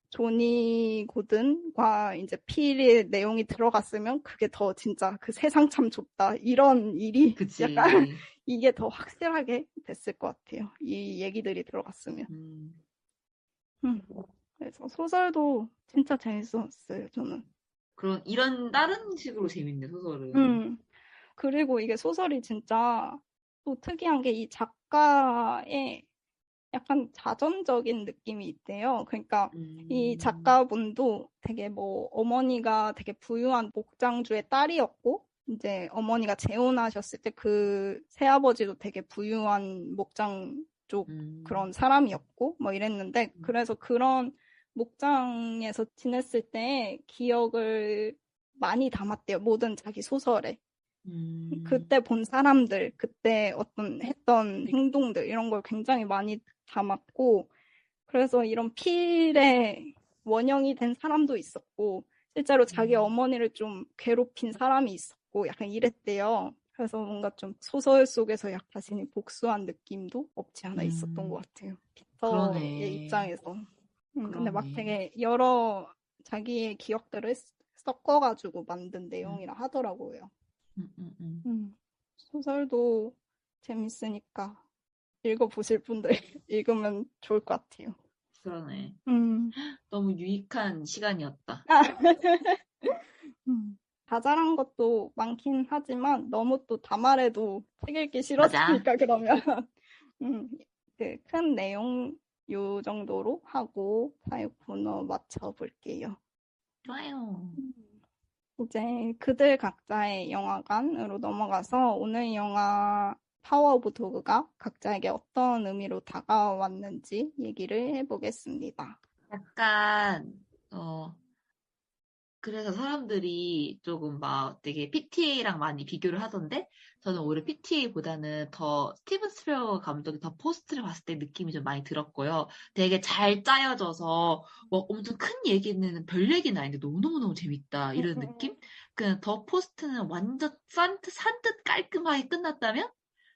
조니 고든과 이제 필의 내용이 들어갔으면 그게 더 진짜 그 세상 참 좁다 이런 일이 그치. 약간 이게 더 확실하게 됐을 것 같아요. 이 얘기들이 들어갔으면. 그래서 소설도 진짜 재밌었어요, 저는. 이런 다른 식으로 재밌네, 소설은. 그리고 이게 소설이 진짜 또 특이한 게 이 작가의 약간 자전적인 느낌이 있대요. 그러니까 이 작가분도 되게 뭐 어머니가 되게 부유한 목장주의 딸이었고 이제 어머니가 재혼하셨을 때 그 새아버지도 되게 부유한 목장 쪽 그런 사람이었고 뭐 이랬는데 그래서 그런 목장에서 지냈을 때 기억을 많이 담았대요. 모든 자기 소설에. 그때 본 사람들, 그때 어떤 했던 행동들 이런 걸 굉장히 많이 담았고 그래서 이런 필의 원형이 된 사람도 있었고 실제로 자기 어머니를 좀 괴롭힌 사람이 있었고 약간 이랬대요. 그래서 뭔가 좀 소설 속에서 약 자신이 복수한 느낌도 없지 않아 있었던 것 같아요. 피터의 입장에서. 근데 막 되게 여러 자기의 기억들을 섞어가지고 만든 내용이라 하더라고요. 소설도 재밌으니까 읽어보실 분들 읽으면 좋을 것 같아요. 그러네. 너무 유익한 시간이었다. 자잘한 것도 많긴 하지만 너무 또 다 말해도 책 읽기 싫어지니까 그러면 큰 내용 요 정도로 하고 사육 번호 맞춰볼게요. 좋아요. 이제 그들 각자의 영화관으로 넘어가서 오늘 영화 파워 오브 도그가 각자에게 어떤 의미로 다가왔는지 얘기를 해보겠습니다. 약간 그래서 사람들이 조금 막 되게 PTA랑 많이 비교를 하던데 저는 오히려 PTA보다는 더 스티븐 스필버그 감독이 더 포스트를 봤을 때 느낌이 좀 많이 들었고요. 되게 잘 짜여져서 뭐 엄청 큰 얘기는 별 얘기는 아닌데 너무너무 재밌다 이런 느낌? 그냥 더 포스트는 완전 산뜻 깔끔하게 끝났다면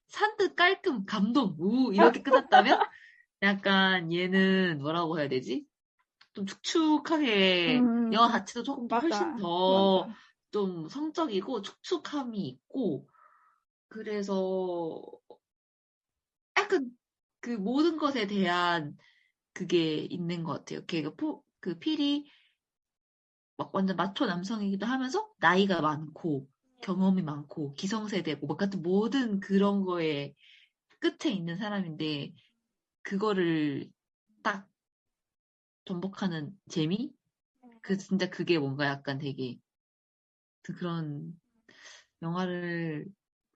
산뜻 깔끔 감동 우 이렇게 끝났다면 약간 얘는 뭐라고 해야 되지? 좀 축축하게 영화 자체도 조금 더 훨씬 더 좀 성적이고 축축함이 있고 그래서 약간 그 모든 것에 대한 그게 있는 것 같아요. 그 필이 막 완전 마초 남성이기도 하면서 나이가 많고 경험이 많고 기성세대고 막 같은 모든 그런 거에 끝에 있는 사람인데 그거를 딱 전복하는 재미? 진짜 그게 뭔가 약간 되게 그런 영화를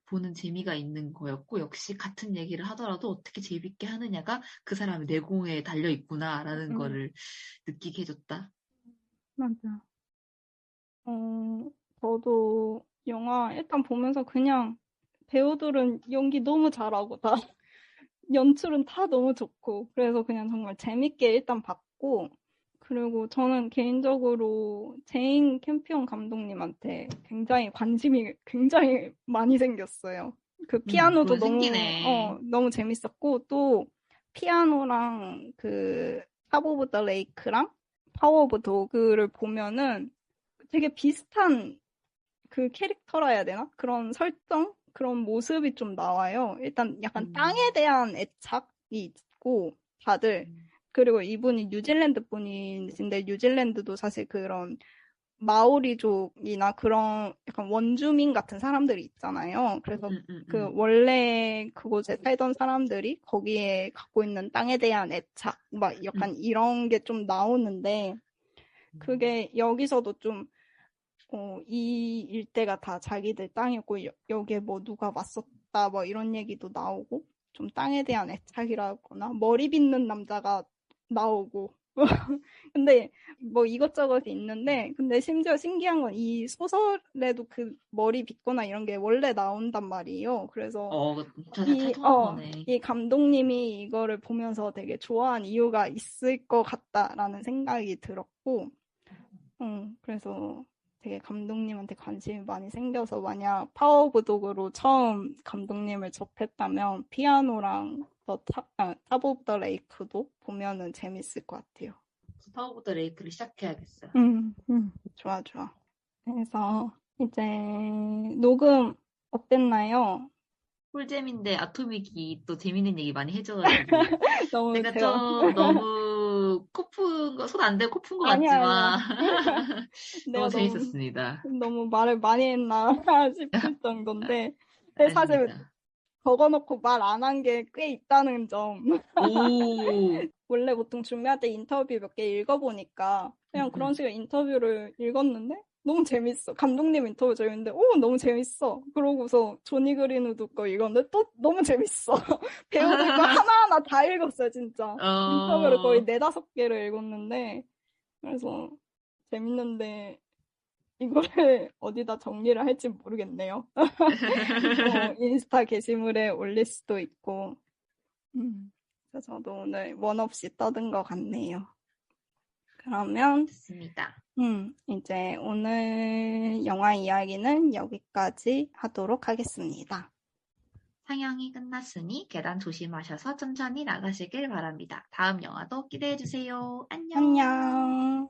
보는 재미가 있는 거였고, 역시 같은 얘기를 하더라도 어떻게 재밌게 하느냐가 그 사람의 내공에 달려 있구나라는 거를 느끼게 해줬다. 맞아. 저도 영화 일단 보면서 그냥 배우들은 연기 너무 잘하고 다 연출은 다 너무 좋고 그래서 그냥 정말 재밌게 일단 봤고 그리고 저는 개인적으로 제인 캠피온 감독님한테 굉장히 관심이 굉장히 많이 생겼어요. 그 피아노도 너무 재밌었고 또 피아노랑 그 탑 오브 더 레이크랑 파워 오브 도그를 보면은 되게 비슷한 그 캐릭터라 해야 되나? 그런 설정? 그런 모습이 좀 나와요. 일단 약간 땅에 대한 애착이 있고 다들 그리고 이분이 뉴질랜드 분이신데 뉴질랜드도 사실 그런 마오리족이나 그런 약간 원주민 같은 사람들이 있잖아요. 그래서 그 원래 그곳에 살던 사람들이 거기에 갖고 있는 땅에 대한 애착 막 약간 이런 게 좀 나오는데 그게 여기서도 좀 이 일대가 다 자기들 땅이고 여기에 뭐 누가 왔었다 뭐 이런 얘기도 나오고 좀 땅에 대한 애착이라거나 머리 빗는 남자가 나오고 근데 뭐 이것저것이 있는데 근데 심지어 신기한 건 이 소설에도 그 머리 빗거나 이런 게 원래 나온단 말이에요. 그래서 이 감독님이 이거를 보면서 되게 좋아한 이유가 있을 것 같다라는 생각이 들었고 그래서 되게 감독님한테 관심이 많이 생겨서 만약 파워 오브 도그로 처음 감독님을 접했다면 피아노랑 탑 오브 더 레이크도 보면은 재밌을 것 같아요. 탑 오브 더 레이크를 시작해야겠어요. 좋아. 그래서 이제 녹음 어땠나요? 꿀잼인데 아토믹이 또 재밌는 얘기 많이 해줘가지고 너무 제가 좀 너무 손 안 대고 코푼 것 같지만 너무 재밌었습니다. 너무 말을 많이 했나 싶을 정도인데 사실 아닙니다. 적어놓고 말 안 한 게 꽤 있다는 점. 원래 보통 준비할 때 인터뷰 몇 개 읽어보니까 그냥 그런 식으로 인터뷰를 읽었는데 너무 재밌어. 감독님 인터뷰 적었는데 너무 재밌어. 그러고서 조니 그린우드 거 읽었는데 또 너무 재밌어. 배우들 거 하나하나 다 읽었어요 진짜. 인터뷰를 거의 4-5개를 읽었는데 그래서 재밌는데 이거를 어디다 정리를 할지 모르겠네요. 인스타 게시물에 올릴 수도 있고. 그래서 저도 오늘 원 없이 떠든 것 같네요. 그러면 좋습니다. 이제 오늘 영화 이야기는 여기까지 하도록 하겠습니다. 상영이 끝났으니 계단 조심하셔서 천천히 나가시길 바랍니다. 다음 영화도 기대해주세요. 안녕.